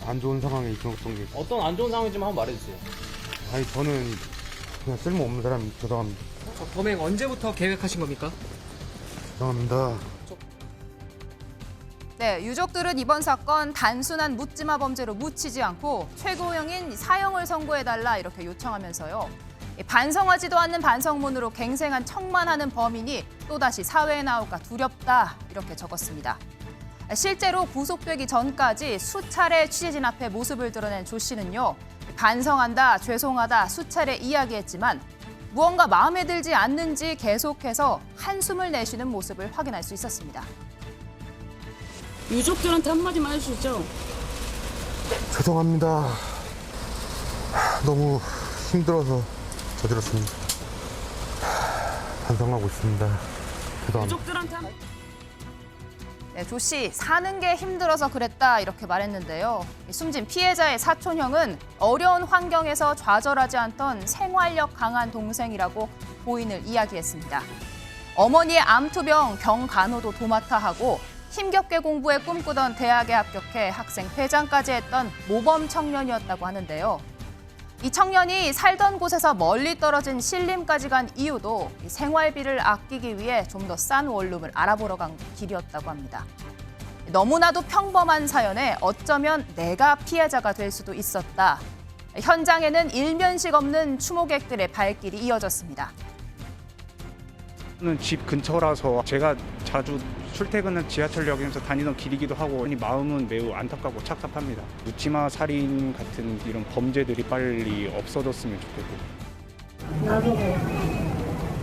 안 좋은 상황에 있었던 게. 어떤 안 좋은 상황인지 한번 말해주세요. 아니 저는 그냥 쓸모없는 사람. 죄송합니다. 저 범행 언제부터 계획하신 겁니까? 죄송합니다. 네, 유족들은 이번 사건 단순한 묻지마 범죄로 묻히지 않고 최고형인 사형을 선고해달라 이렇게 요청하면서요. 반성하지도 않는 반성문으로 갱생한 척만 하는 범인이 또다시 사회에 나올까 두렵다 이렇게 적었습니다. 실제로 구속되기 전까지 수차례 취재진 앞에 모습을 드러낸 조 씨는요. 반성한다, 죄송하다 수차례 이야기했지만 무언가 마음에 들지 않는지 계속해서 한숨을 내쉬는 모습을 확인할 수 있었습니다. 유족들한테 한마디만 해주시죠. 죄송합니다. 너무 힘들어서 저질렀습니다. 반성하고 있습니다. 죄송합니다. 유족들한테 네, 조 씨 사는 게 힘들어서 그랬다 이렇게 말했는데요. 숨진 피해자의 사촌형은 어려운 환경에서 좌절하지 않던 생활력 강한 동생이라고 고인을 이야기했습니다. 어머니의 암투병 경간호도 도맡아 하고 힘겹게 공부해 꿈꾸던 대학에 합격해 학생 회장까지 했던 모범 청년이었다고 하는데요. 이 청년이 살던 곳에서 멀리 떨어진 신림까지 간 이유도 생활비를 아끼기 위해 좀 더 싼 원룸을 알아보러 간 길이었다고 합니다. 너무나도 평범한 사연에 어쩌면 내가 피해자가 될 수도 있었다. 현장에는 일면식 없는 추모객들의 발길이 이어졌습니다. 저는 집 근처라서 제가 자주 출퇴근은 지하철역에서 다니던 길이기도 하고 마음은 매우 안타깝고 착잡합니다. 묻지마 살인 같은 이런 범죄들이 빨리 없어졌으면 좋겠고. 나도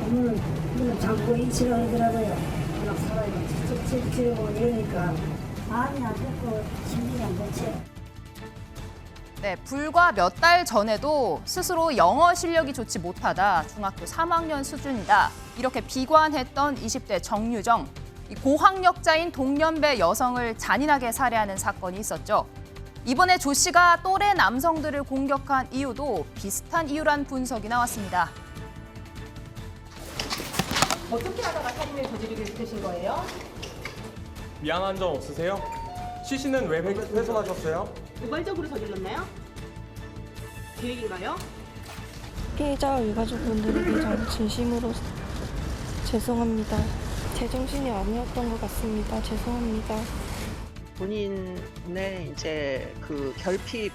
오늘 자꾸 인치를 하더라고요. 막 살아요. 찔찔찔고 이러니까 마음이 안 좋고 심리가 안 좋지. 네, 불과 몇 달 전에도 스스로 영어 실력이 좋지 못하다, 중학교 3학년 수준이다 이렇게 비관했던 20대 정유정. 고학력자인 동년배 여성을 잔인하게 살해하는 사건이 있었죠. 이번에 조 씨가 또래 남성들을 공격한 이유도 비슷한 이유란 분석이 나왔습니다. 어떻게 하다가 살인을 저지르게 되신 거예요? 미안한 점 없으세요? 시신은 왜 훼손하셨어요? 우발적으로 저질렀나요? 계획인가요? 피해자 유가족분들에게 정말 진심으로 죄송합니다. 제정신이 아니었던 것 같습니다. 죄송합니다. 본인의 이제 그 결핍이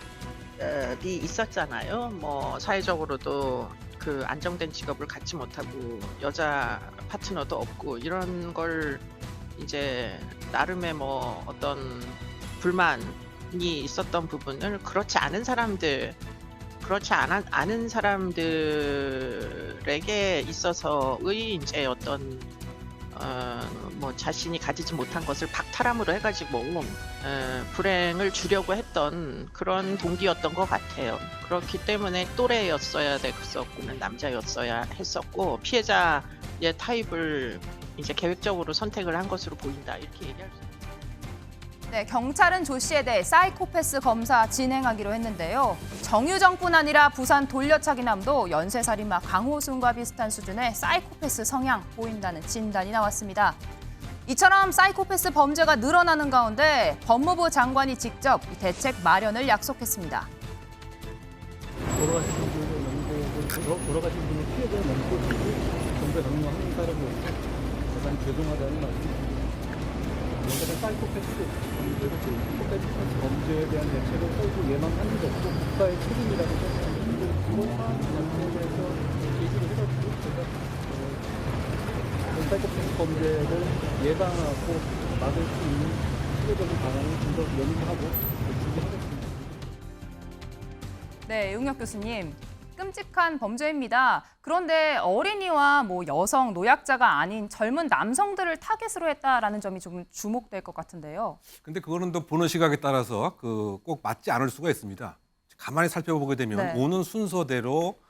있었잖아요. 뭐 사회적으로도 그 안정된 직업을 갖지 못하고 여자 파트너도 없고 이런 걸 이제 나름의 뭐 어떤 불만이 있었던 부분을 그렇지 않은 사람들에게 있어서의 이제 어떤 뭐 자신이 가지지 못한 것을 박탈함으로 해가지고 불행을 주려고 했던 그런 동기였던 것 같아요. 그렇기 때문에 또래였어야 됐었고 남자였어야 했었고 피해자의 타입을 이제 계획적으로 선택을 한 것으로 보인다 이렇게 얘기할 수 있습니다. 네, 경찰은 조 씨에 대해 사이코패스 검사 진행하기로 했는데요. 정유정뿐 아니라 부산 돌려차기남도 연쇄살인마 강호순과 비슷한 수준의 사이코패스 성향 보인다는 진단이 나왔습니다. 이처럼 사이코패스 범죄가 늘어나는 가운데 법무부 장관이 직접 대책 마련을 약속했습니다. 돌아가신 분의 피해자를 넘고 정부에 강요하는 사람으로서 대단히 죄송하다는 말씀입니다. 여기서 사이코패스 범죄에 대한 대책을 서울시 예방하는 게 없고 국가의 책임이라고 생각합니다. 그런 사안에 대해서 얘기를 해가지고 제가 사이코패스 범죄를 예방하고 막을 수 있는 시도적인 방안을 좀 더 연구하고 준비하겠습니다. 네, 용혁 교수님. 끔찍한 범죄입니다. 그런데 어린이와 뭐 여성, 노약자가 아닌 젊은 남성들을 타겟으로 했다라는 점이 좀 주목될 것 같은데요. 근데 그거는 또 보는 시각에 따라서 꼭 맞지 않을 수가 있습니다. 가만히 살펴보게 되면 네. 오는 순서대로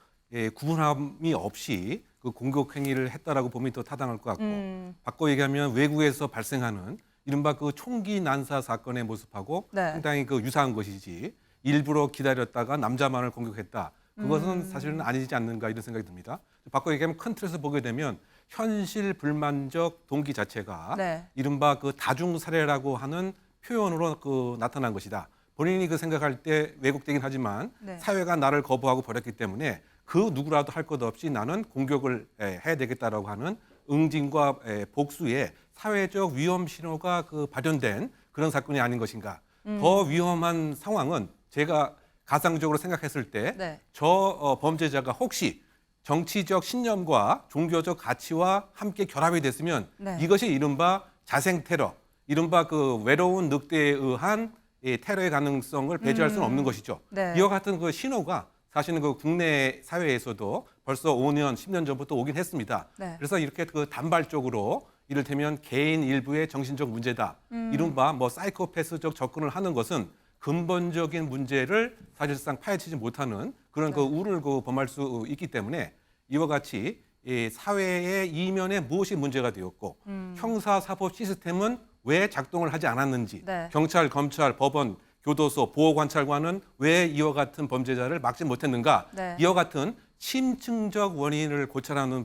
구분함이 없이 그 공격 행위를 했다라고 보면 더 타당할 것 같고 바꿔 얘기하면 외국에서 발생하는 이른바 그 총기 난사 사건의 모습하고 네. 상당히 유사한 것이지 일부러 기다렸다가 남자만을 공격했다. 그것은 사실은 아니지 않는가 이런 생각이 듭니다. 바꿔 얘기하면 큰 틀에서 보게 되면 현실 불만적 동기 자체가 네. 이른바 다중 살해라고 하는 표현으로 나타난 것이다. 본인이 생각할 때 왜곡되긴 하지만 네. 사회가 나를 거부하고 버렸기 때문에 그 누구라도 할 것 없이 나는 공격을 해야 되겠다라고 하는 응징과 복수의 사회적 위험 신호가 발현된 그런 사건이 아닌 것인가. 더 위험한 상황은 제가 가상적으로 생각했을 때 네. 범죄자가 혹시 정치적 신념과 종교적 가치와 함께 결합이 됐으면 네. 이것이 이른바 자생 테러, 이른바 외로운 늑대에 의한 테러의 가능성을 배제할 수는 없는 것이죠. 네. 이와 같은 신호가 사실은 국내 사회에서도 벌써 5년, 10년 전부터 오긴 했습니다. 네. 그래서 이렇게 단발적으로 이를테면 개인 일부의 정신적 문제다. 이른바 사이코패스적 접근을 하는 것은 근본적인 문제를 사실상 파헤치지 못하는 그런 우를 범할 수 있기 때문에 이와 같이 사회의 이면에 무엇이 문제가 되었고 형사사법 시스템은 왜 작동을 하지 않았는지 네. 경찰, 검찰, 법원, 교도소, 보호관찰관은 왜 이와 같은 범죄자를 막지 못했는가 네. 이와 같은 심층적 원인을 고찰하는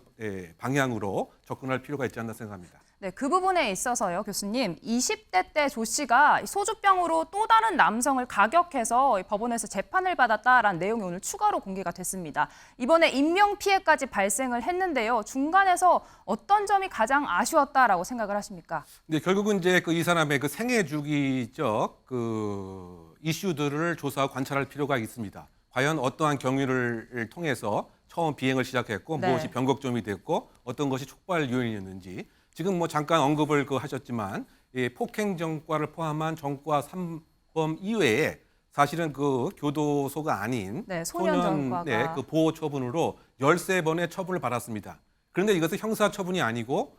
방향으로 접근할 필요가 있지 않나 생각합니다. 네, 그 부분에 있어서요, 교수님. 20대 때 조 씨가 소주병으로 또 다른 남성을 가격해서 법원에서 재판을 받았다라는 내용이 오늘 추가로 공개가 됐습니다. 이번에 인명피해까지 발생을 했는데요. 중간에서 어떤 점이 가장 아쉬웠다라고 생각을 하십니까? 네, 결국은 이제 이 사람의 생애 주기적 이슈들을 조사하고 관찰할 필요가 있습니다. 과연 어떠한 경위를 통해서 처음 비행을 시작했고 네. 무엇이 변곡점이 됐고 어떤 것이 촉발 요인이었는지 지금 잠깐 언급을 하셨지만 폭행 전과를 포함한 전과 3범 이외에 사실은 교도소가 아닌 네, 소년 전과가. 보호 처분으로 13번의 처분을 받았습니다. 그런데 이것은 형사 처분이 아니고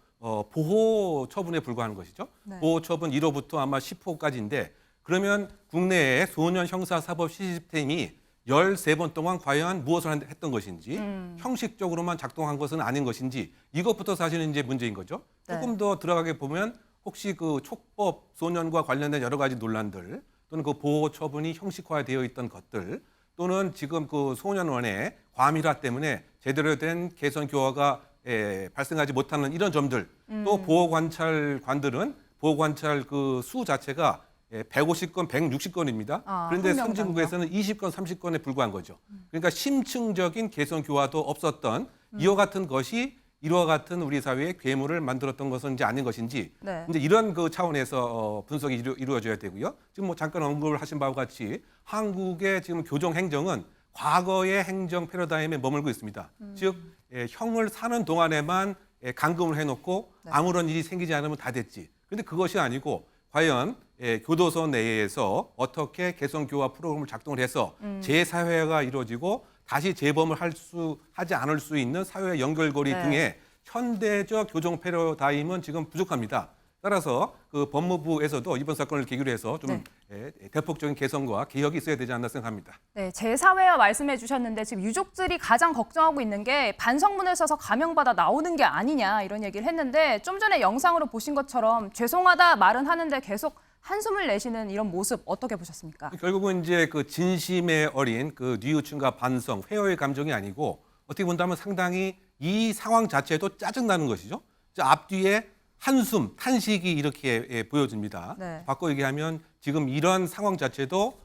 보호 처분에 불과한 것이죠. 네. 보호 처분 1호부터 아마 10호까지인데 그러면 국내에 소년 형사사법 시스템이 13번 동안 과연 무엇을 했던 것인지 형식적으로만 작동한 것은 아닌 것인지 이것부터 사실은 이제 문제인 거죠. 네. 조금 더 들어가게 보면 혹시 촉법 소년과 관련된 여러 가지 논란들 또는 보호 처분이 형식화되어 있던 것들 또는 지금 소년원의 과밀화 때문에 제대로 된 개선 교화가 발생하지 못하는 이런 점들 또 보호관찰관들은 보호관찰 수 자체가 150건, 160건입니다. 그런데 선진국에서는 20건, 30건에 불과한 거죠. 그러니까 심층적인 개선 교화도 없었던 이와 같은 것이 이와 같은 우리 사회의 괴물을 만들었던 것은 이제 아닌 것인지 네. 이제 이런 차원에서 분석이 이루어져야 되고요. 지금 잠깐 언급을 하신 바와 같이 한국의 지금 교정 행정은 과거의 행정 패러다임에 머물고 있습니다. 즉 형을 사는 동안에만 감금을 해놓고 아무런 일이 생기지 않으면 다 됐지. 그런데 그것이 아니고 과연 교도소 내에서 어떻게 개성교화 프로그램을 작동을 해서 재사회가 이루어지고 다시 재범을 하지 않을 수 있는 사회 연결고리 등의 현대적 교정 패러다임은 지금 부족합니다. 따라서 그 법무부에서도 이번 사건을 계기로 해서 좀 대폭적인 개선과 개혁이 있어야 되지 않나 생각합니다. 네, 재사회화 말씀해 주셨는데 지금 유족들이 가장 걱정하고 있는 게 반성문을 써서 감형받아 나오는 게 아니냐 이런 얘기를 했는데 좀 전에 영상으로 보신 것처럼 죄송하다 말은 하는데 계속 한숨을 내쉬는 이런 모습 어떻게 보셨습니까? 결국은 이제 그 진심에 어린 그 뉘우침과 반성, 회오의 감정이 아니고 어떻게 본다면 상당히 이 상황 자체도 짜증나는 것이죠. 앞뒤에 한숨, 탄식이 이렇게 보여집니다. 네. 바꿔 얘기하면 지금 이런 상황 자체도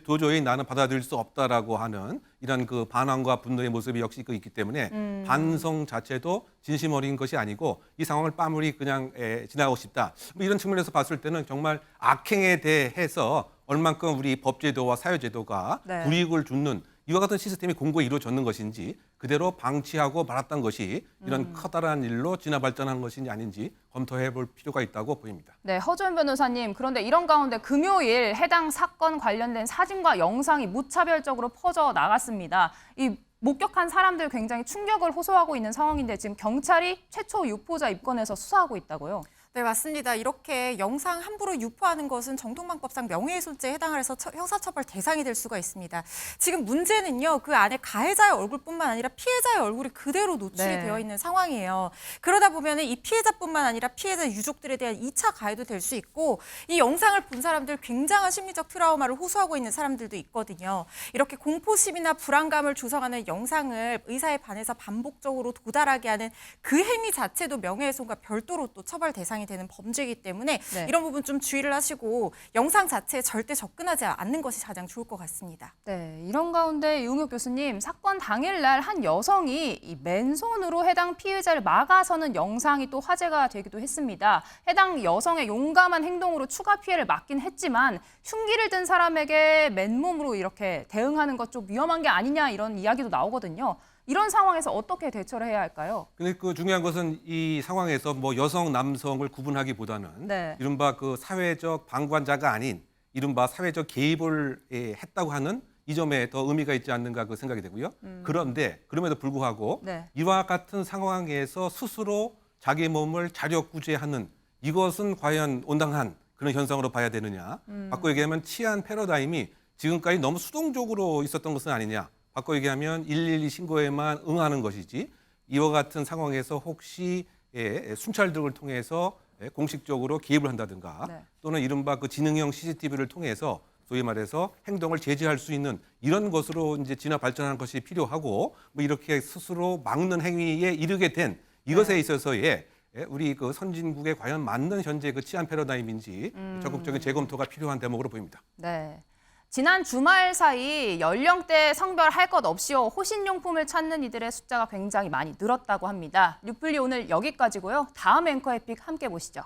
도저히 나는 받아들일 수 없다라고 하는 이런 그 반항과 분노의 모습이 역시 있기 때문에 반성 자체도 진심 어린 것이 아니고 이 상황을 빠물이 그냥 지나가고 싶다. 뭐 이런 측면에서 봤을 때는 정말 악행에 대해서 얼만큼 우리 법제도와 사회제도가 불이익을 주는 이와 같은 시스템이 공고히 이루어졌는 것인지 그대로 방치하고 말았던 것이 이런 커다란 일로 진화 발전한 것인지 아닌지 검토해 볼 필요가 있다고 보입니다. 네, 허주연 변호사님. 그런데 이런 가운데 금요일 해당 사건 관련된 사진과 영상이 무차별적으로 퍼져 나갔습니다. 이 목격한 사람들 굉장히 충격을 호소하고 있는 상황인데 지금 경찰이 최초 유포자 입건해서 수사하고 있다고요? 네, 맞습니다. 이렇게 영상 함부로 유포하는 것은 정통방법상 명예훼손죄에 해당해서 형사처벌 대상이 될 수가 있습니다. 지금 문제는요, 그 안에 가해자의 얼굴뿐만 아니라 피해자의 얼굴이 그대로 노출이 되어 있는 상황이에요. 그러다 보면 이 피해자뿐만 아니라 피해자 유족들에 대한 2차 가해도 될 수 있고 이 영상을 본 사람들 굉장한 심리적 트라우마를 호소하고 있는 사람들도 있거든요. 이렇게 공포심이나 불안감을 조성하는 영상을 의사에 반해서 반복적으로 도달하게 하는 그 행위 자체도 명예훼손과 별도로 또 처벌 대상이 되는 범죄이기 때문에 이런 부분 좀 주의를 하시고 영상 자체에 절대 접근하지 않는 것이 가장 좋을 것 같습니다. 네, 이런 가운데 이웅혁 교수님, 사건 당일날 한 여성이 이 맨손으로 해당 피해자를 막아서는 영상이 또 화제가 되기도 했습니다. 해당 여성의 용감한 행동으로 추가 피해를 막긴 했지만 흉기를 든 사람에게 맨몸으로 이렇게 대응하는 것 좀 위험한 게 아니냐 이런 이야기도 나오거든요. 이런 상황에서 어떻게 대처를 해야 할까요? 근데 그 중요한 것은 이 상황에서 뭐 여성, 남성을 구분하기보다는 이른바 그 사회적 방관자가 아닌 이른바 사회적 개입을 했다고 하는 이 점에 더 의미가 있지 않는가 그 생각이 되고요. 그런데 그럼에도 불구하고 이와 같은 상황에서 스스로 자기 몸을 자력 구제하는 이것은 과연 온당한 그런 현상으로 봐야 되느냐. 바꿔 얘기하면 치안 패러다임이 지금까지 너무 수동적으로 있었던 것은 아니냐. 바꿔 얘기하면 112 신고에만 응하는 것이지 이와 같은 상황에서 혹시 순찰 등을 통해서 공식적으로 개입을 한다든가 또는 이른바 그 지능형 CCTV를 통해서 소위 말해서 행동을 제지할 수 있는 이런 것으로 이제 진화 발전하는 것이 필요하고 뭐 이렇게 스스로 막는 행위에 이르게 된 이것에 있어서의 우리 그 선진국에 과연 맞는 현재 그 치안 패러다임인지 적극적인 재검토가 필요한 대목으로 보입니다. 네. 지난 주말 사이 연령대 성별 할 것 없이요 호신용품을 찾는 이들의 숫자가 굉장히 많이 늘었다고 합니다. 뉴플리 오늘 여기까지고요. 다음 앵커의 픽 함께 보시죠.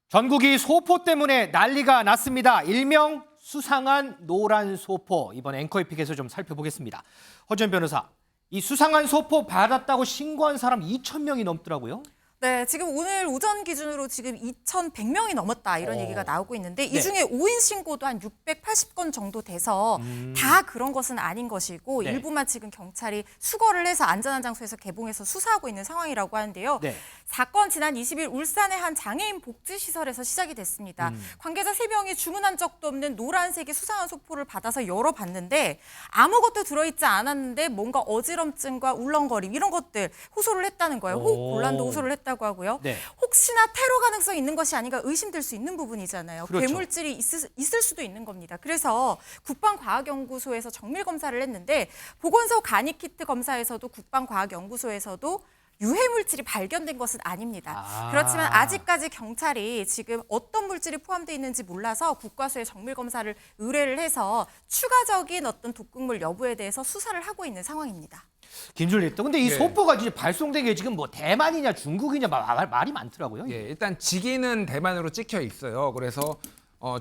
전국이 소포 때문에 난리가 났습니다. 일명 수상한 노란 소포. 이번 앵커의 픽에서 좀 살펴보겠습니다. 허주연 변호사, 이 수상한 소포 받았다고 신고한 사람 2,000명이 넘더라고요. 네, 지금 오늘 오전 기준으로 지금 2,100명이 넘었다 이런 얘기가 나오고 있는데 이 중에 오인 신고도 한 680건 정도 돼서 다 그런 것은 아닌 것이고 일부만 지금 경찰이 수거를 해서 안전한 장소에서 개봉해서 수사하고 있는 상황이라고 하는데요. 사건 지난 20일 울산의 한 장애인 복지시설에서 시작이 됐습니다. 관계자 3명이 주문한 적도 없는 노란색의 수상한 소포를 받아서 열어봤는데 아무것도 들어있지 않았는데 뭔가 어지럼증과 울렁거림 이런 것들 호소를 했다는 거예요. 호흡 곤란도 호소를 했다고 하고요. 혹시나 테러 가능성이 있는 것이 아닌가 의심될 수 있는 부분이잖아요. 그렇죠. 괴물질이 있을 수도 있는 겁니다. 그래서 국방과학연구소에서 정밀검사를 했는데 보건소 간이키트 검사에서도 국방과학연구소에서도 유해물질이 발견된 것은 아닙니다. 그렇지만 아직까지 경찰이 지금 어떤 물질이 포함되어 있는지 몰라서 국과수에 정밀검사를 의뢰를 해서 추가적인 어떤 독극물 여부에 대해서 수사를 하고 있는 상황입니다. 김준일 또 근데 이 네. 소포가 이제 발송된 게 지금 뭐 대만이냐 중국이냐 말이 많더라고요. 예, 일단 직위는 대만으로 찍혀 있어요. 그래서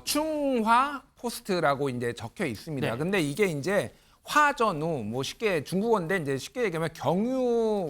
충화 포스트라고 이제 적혀 있습니다. 네. 근데 이게 이제 화전우 뭐 쉽게 중국어인데 이제 쉽게 얘기하면 경유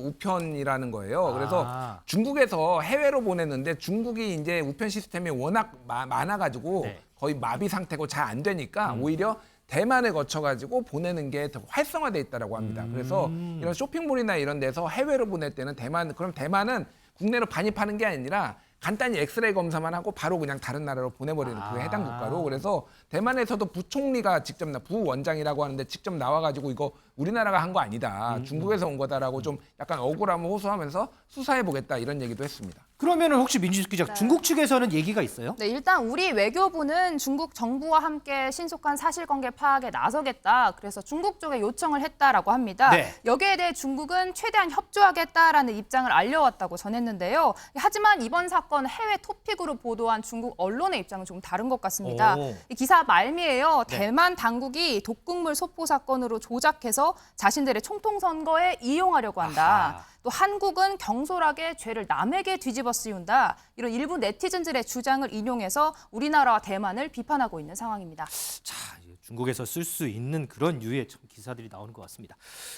우편이라는 거예요. 그래서 중국에서 해외로 보내는데 중국이 이제 우편 시스템이 워낙 많아가지고 네. 거의 마비 상태고 잘 안 되니까 오히려 대만을 거쳐가지고 보내는 게 더 활성화돼 있다라고 합니다. 그래서 이런 쇼핑몰이나 이런 데서 해외로 보낼 때는 그럼 대만은 국내로 반입하는 게 아니라 간단히 엑스레이 검사만 하고 바로 그냥 다른 나라로 보내버리는 그 해당 국가로. 그래서 대만에서도 부총리가 직접 부원장이라고 하는데 직접 나와가지고 이거 우리나라가 한 거 아니다. 중국에서 온 거다라고 좀 약간 억울함을 호소하면서 수사해보겠다 이런 얘기도 했습니다. 그러면은 혹시 민지숙 기자 중국 측에서는 얘기가 있어요? 네, 일단 우리 외교부는 중국 정부와 함께 신속한 사실관계 파악에 나서겠다. 그래서 중국 쪽에 요청을 했다라고 합니다. 네. 여기에 대해 중국은 최대한 협조하겠다라는 입장을 알려왔다고 전했는데요. 하지만 이번 사건 해외 토픽으로 보도한 중국 언론의 입장은 좀 다른 것 같습니다. 이 기사 말미에요. 네. 대만 당국이 독극물 소포 사건으로 조작해서 자신들의 총통 선거에 이용하려고 한다. 또 한국은 경솔하게 죄를 남에게 뒤집어 씌운다. 이런 일부 네티즌들의 주장을 인용해서 우리나라와 대만을 비판하고 있는 상황입니다. 자, 중국에서 쓸 수 있는 그런 유의 참 기사들이 나오는 것 같습니다.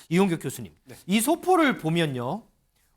이용규 교수님, 이 소포를 보면요.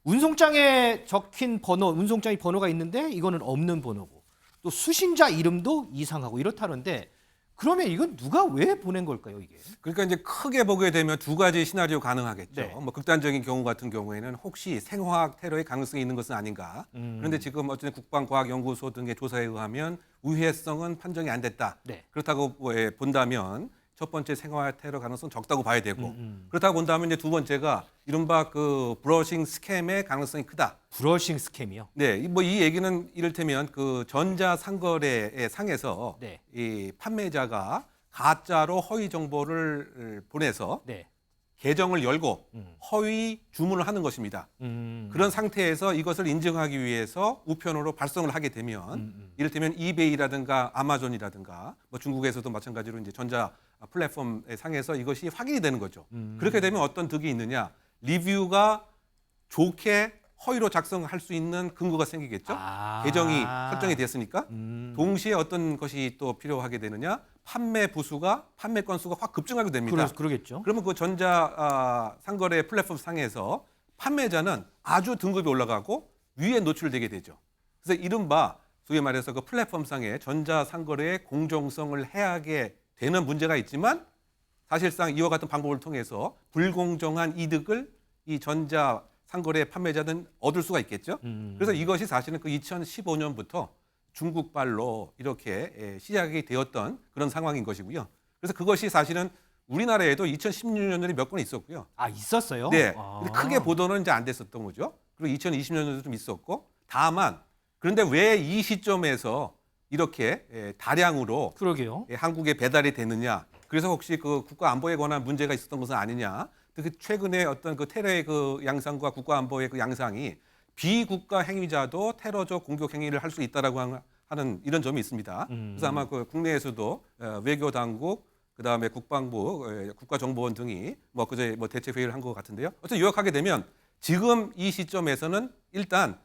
운송장에 적힌 운송장의 번호가 있는데 이거는 없는 번호고 또 수신자 이름도 이상하고 이렇다는데 그러면 이건 누가 왜 보낸 걸까요, 이게? 그러니까 이제 크게 보게 되면 두 가지 시나리오 가능하겠죠. 네. 뭐 극단적인 경우 같은 경우에는 혹시 생화학 테러의 가능성이 있는 것은 아닌가. 그런데 지금 어쨌든 국방과학연구소 등의 조사에 의하면 우회성은 판정이 안 됐다. 네. 그렇다고 본다면 첫 번째 생화학 테러 가능성 적다고 봐야 되고 그렇다고 본다면 이제 두 번째가 이른바 그 브러싱 스캠의 가능성이 크다. 브러싱 스캠이요? 네, 뭐 이 얘기는 이를테면 그 전자 상거래 상에서 네. 이 판매자가 가짜로 허위 정보를 보내서 네. 계정을 열고 허위 주문을 하는 것입니다. 그런 상태에서 이것을 인증하기 위해서 우편으로 발송을 하게 되면 이를테면 이베이라든가 아마존이라든가 뭐 중국에서도 마찬가지로 이제 전자 플랫폼 상에서 이것이 확인이 되는 거죠. 그렇게 되면 어떤 득이 있느냐? 리뷰가 좋게 허위로 작성할 수 있는 근거가 생기겠죠. 계정이 설정이 됐으니까. 동시에 어떤 것이 또 필요하게 되느냐? 판매 건수가 확 급증하게 됩니다. 그러겠죠. 그러면 그 전자 상거래 플랫폼 상에서 판매자는 아주 등급이 올라가고 위에 노출되게 되죠. 그래서 이른바 소위 말해서 그 플랫폼 상의 전자 상거래의 공정성을 해하게 되는 문제가 있지만 사실상 이와 같은 방법을 통해서 불공정한 이득을 이 전자 상거래 판매자는 얻을 수가 있겠죠. 그래서 이것이 사실은 그 2015년부터 중국발로 이렇게 시작이 되었던 그런 상황인 것이고요. 그래서 그것이 사실은 우리나라에도 2016년에 몇 건 있었고요. 있었어요? 네. 근데 크게 보도는 이제 안 됐었던 거죠. 그리고 2020년에도 좀 있었고 다만 그런데 왜 이 시점에서 이렇게 다량으로 그러게요. 한국에 배달이 되느냐. 그래서 혹시 그 국가 안보에 관한 문제가 있었던 것은 아니냐. 그 최근에 어떤 그 테러의 그 양상과 국가 안보의 그 양상이 비국가 행위자도 테러적 공격 행위를 할 수 있다라고 하는 이런 점이 있습니다. 그래서 아마 그 국내에서도 외교 당국, 그다음에 국방부, 국가정보원 등이 뭐 그제 뭐 대책 회의를 한 것 같은데요. 어쨌든 요약하게 되면 지금 이 시점에서는 일단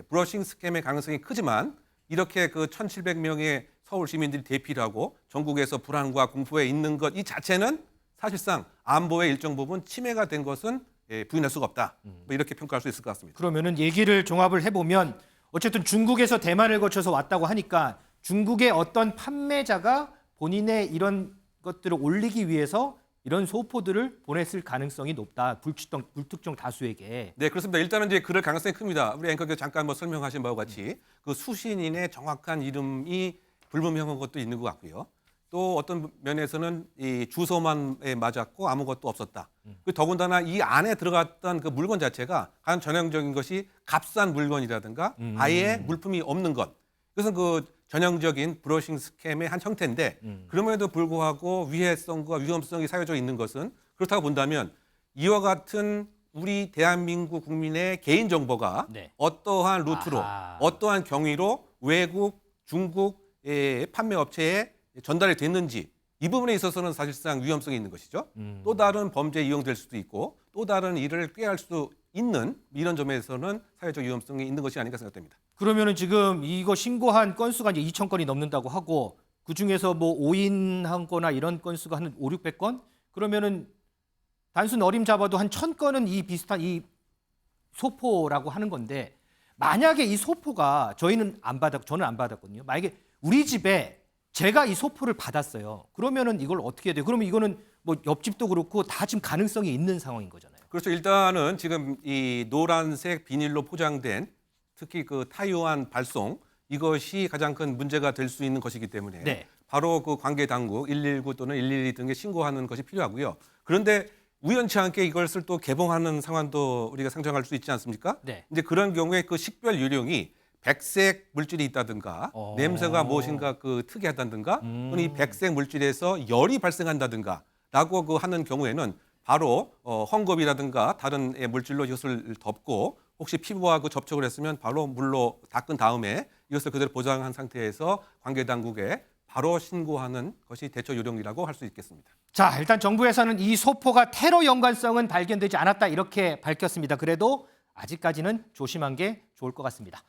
브러싱 스캠의 가능성이 크지만 이렇게 그 1,700명의 서울 시민들이 대피를 하고 전국에서 불안과 공포에 있는 것 이 자체는 사실상 안보의 일정 부분 침해가 된 것은 부인할 수가 없다. 뭐 이렇게 평가할 수 있을 것 같습니다. 그러면은 얘기를 종합을 해보면 어쨌든 중국에서 대만을 거쳐서 왔다고 하니까 중국의 어떤 판매자가 본인의 이런 것들을 올리기 위해서 이런 소포들을 보냈을 가능성이 높다. 불특정 다수에게. 네, 그렇습니다. 일단은 이제 그럴 가능성이 큽니다. 우리 앵커께서 잠깐 뭐 설명하신 바와 같이 그 수신인의 정확한 이름이 불분명한 것도 있는 것 같고요. 또 어떤 면에서는 이 주소만 맞았고 아무것도 없었다. 더군다나 이 안에 들어갔던 그 물건 자체가 가장 전형적인 것이 값싼 물건이라든가 아예 물품이 없는 것. 그것은 그 전형적인 브러싱 스캠의 한 형태인데 그럼에도 불구하고 위해성과 위험성이 사여져 있는 것은 그렇다고 본다면 이와 같은 우리 대한민국 국민의 개인정보가 어떠한 루트로 어떠한 경위로 외국, 중국 판매업체에 전달이 됐는지 이 부분에 있어서는 사실상 위험성이 있는 것이죠. 또 다른 범죄에 이용될 수도 있고 또 다른 일을 꾀할 수 있는 이런 점에서는 사회적 위험성이 있는 것이 아닌가 생각됩니다. 그러면은 지금 이거 신고한 건수가 이제 2,000건이 넘는다고 하고 그 중에서 뭐 오인한 거나 이런 건수가 한 5, 600건? 그러면은 단순 어림 잡아도 한 1,000건은 이 비슷한 이 소포라고 하는 건데 만약에 이 소포가 저는 안 받았거든요. 만약에 우리 집에 제가 이 소포를 받았어요. 그러면은 이걸 어떻게 해야 돼요? 그러면 이거는 뭐 옆집도 그렇고 다 지금 가능성이 있는 상황인 거잖아요. 그렇죠. 일단은 지금 이 노란색 비닐로 포장된 특히 그 타이완 발송 이것이 가장 큰 문제가 될 수 있는 것이기 때문에 네. 바로 그 관계 당국 119 또는 112 등에 신고하는 것이 필요하고요. 그런데 우연치 않게 이것을 또 개봉하는 상황도 우리가 상정할 수 있지 않습니까? 네. 이제 그런 경우에 그 식별 유령이 백색 물질이 있다든가 냄새가 무엇인가 그 특이하다든가 또는 이 백색 물질에서 열이 발생한다든가 라고 그 하는 경우에는 바로 헝겊이라든가 다른 물질로 이것을 덮고 혹시 피부와 그 접촉을 했으면 바로 물로 닦은 다음에 이것을 그대로 보장한 상태에서 관계 당국에 바로 신고하는 것이 대처 요령이라고 할 수 있겠습니다. 자, 일단 정부에서는 이 소포가 테러 연관성은 발견되지 않았다 이렇게 밝혔습니다. 그래도 아직까지는 조심한 게 좋을 것 같습니다.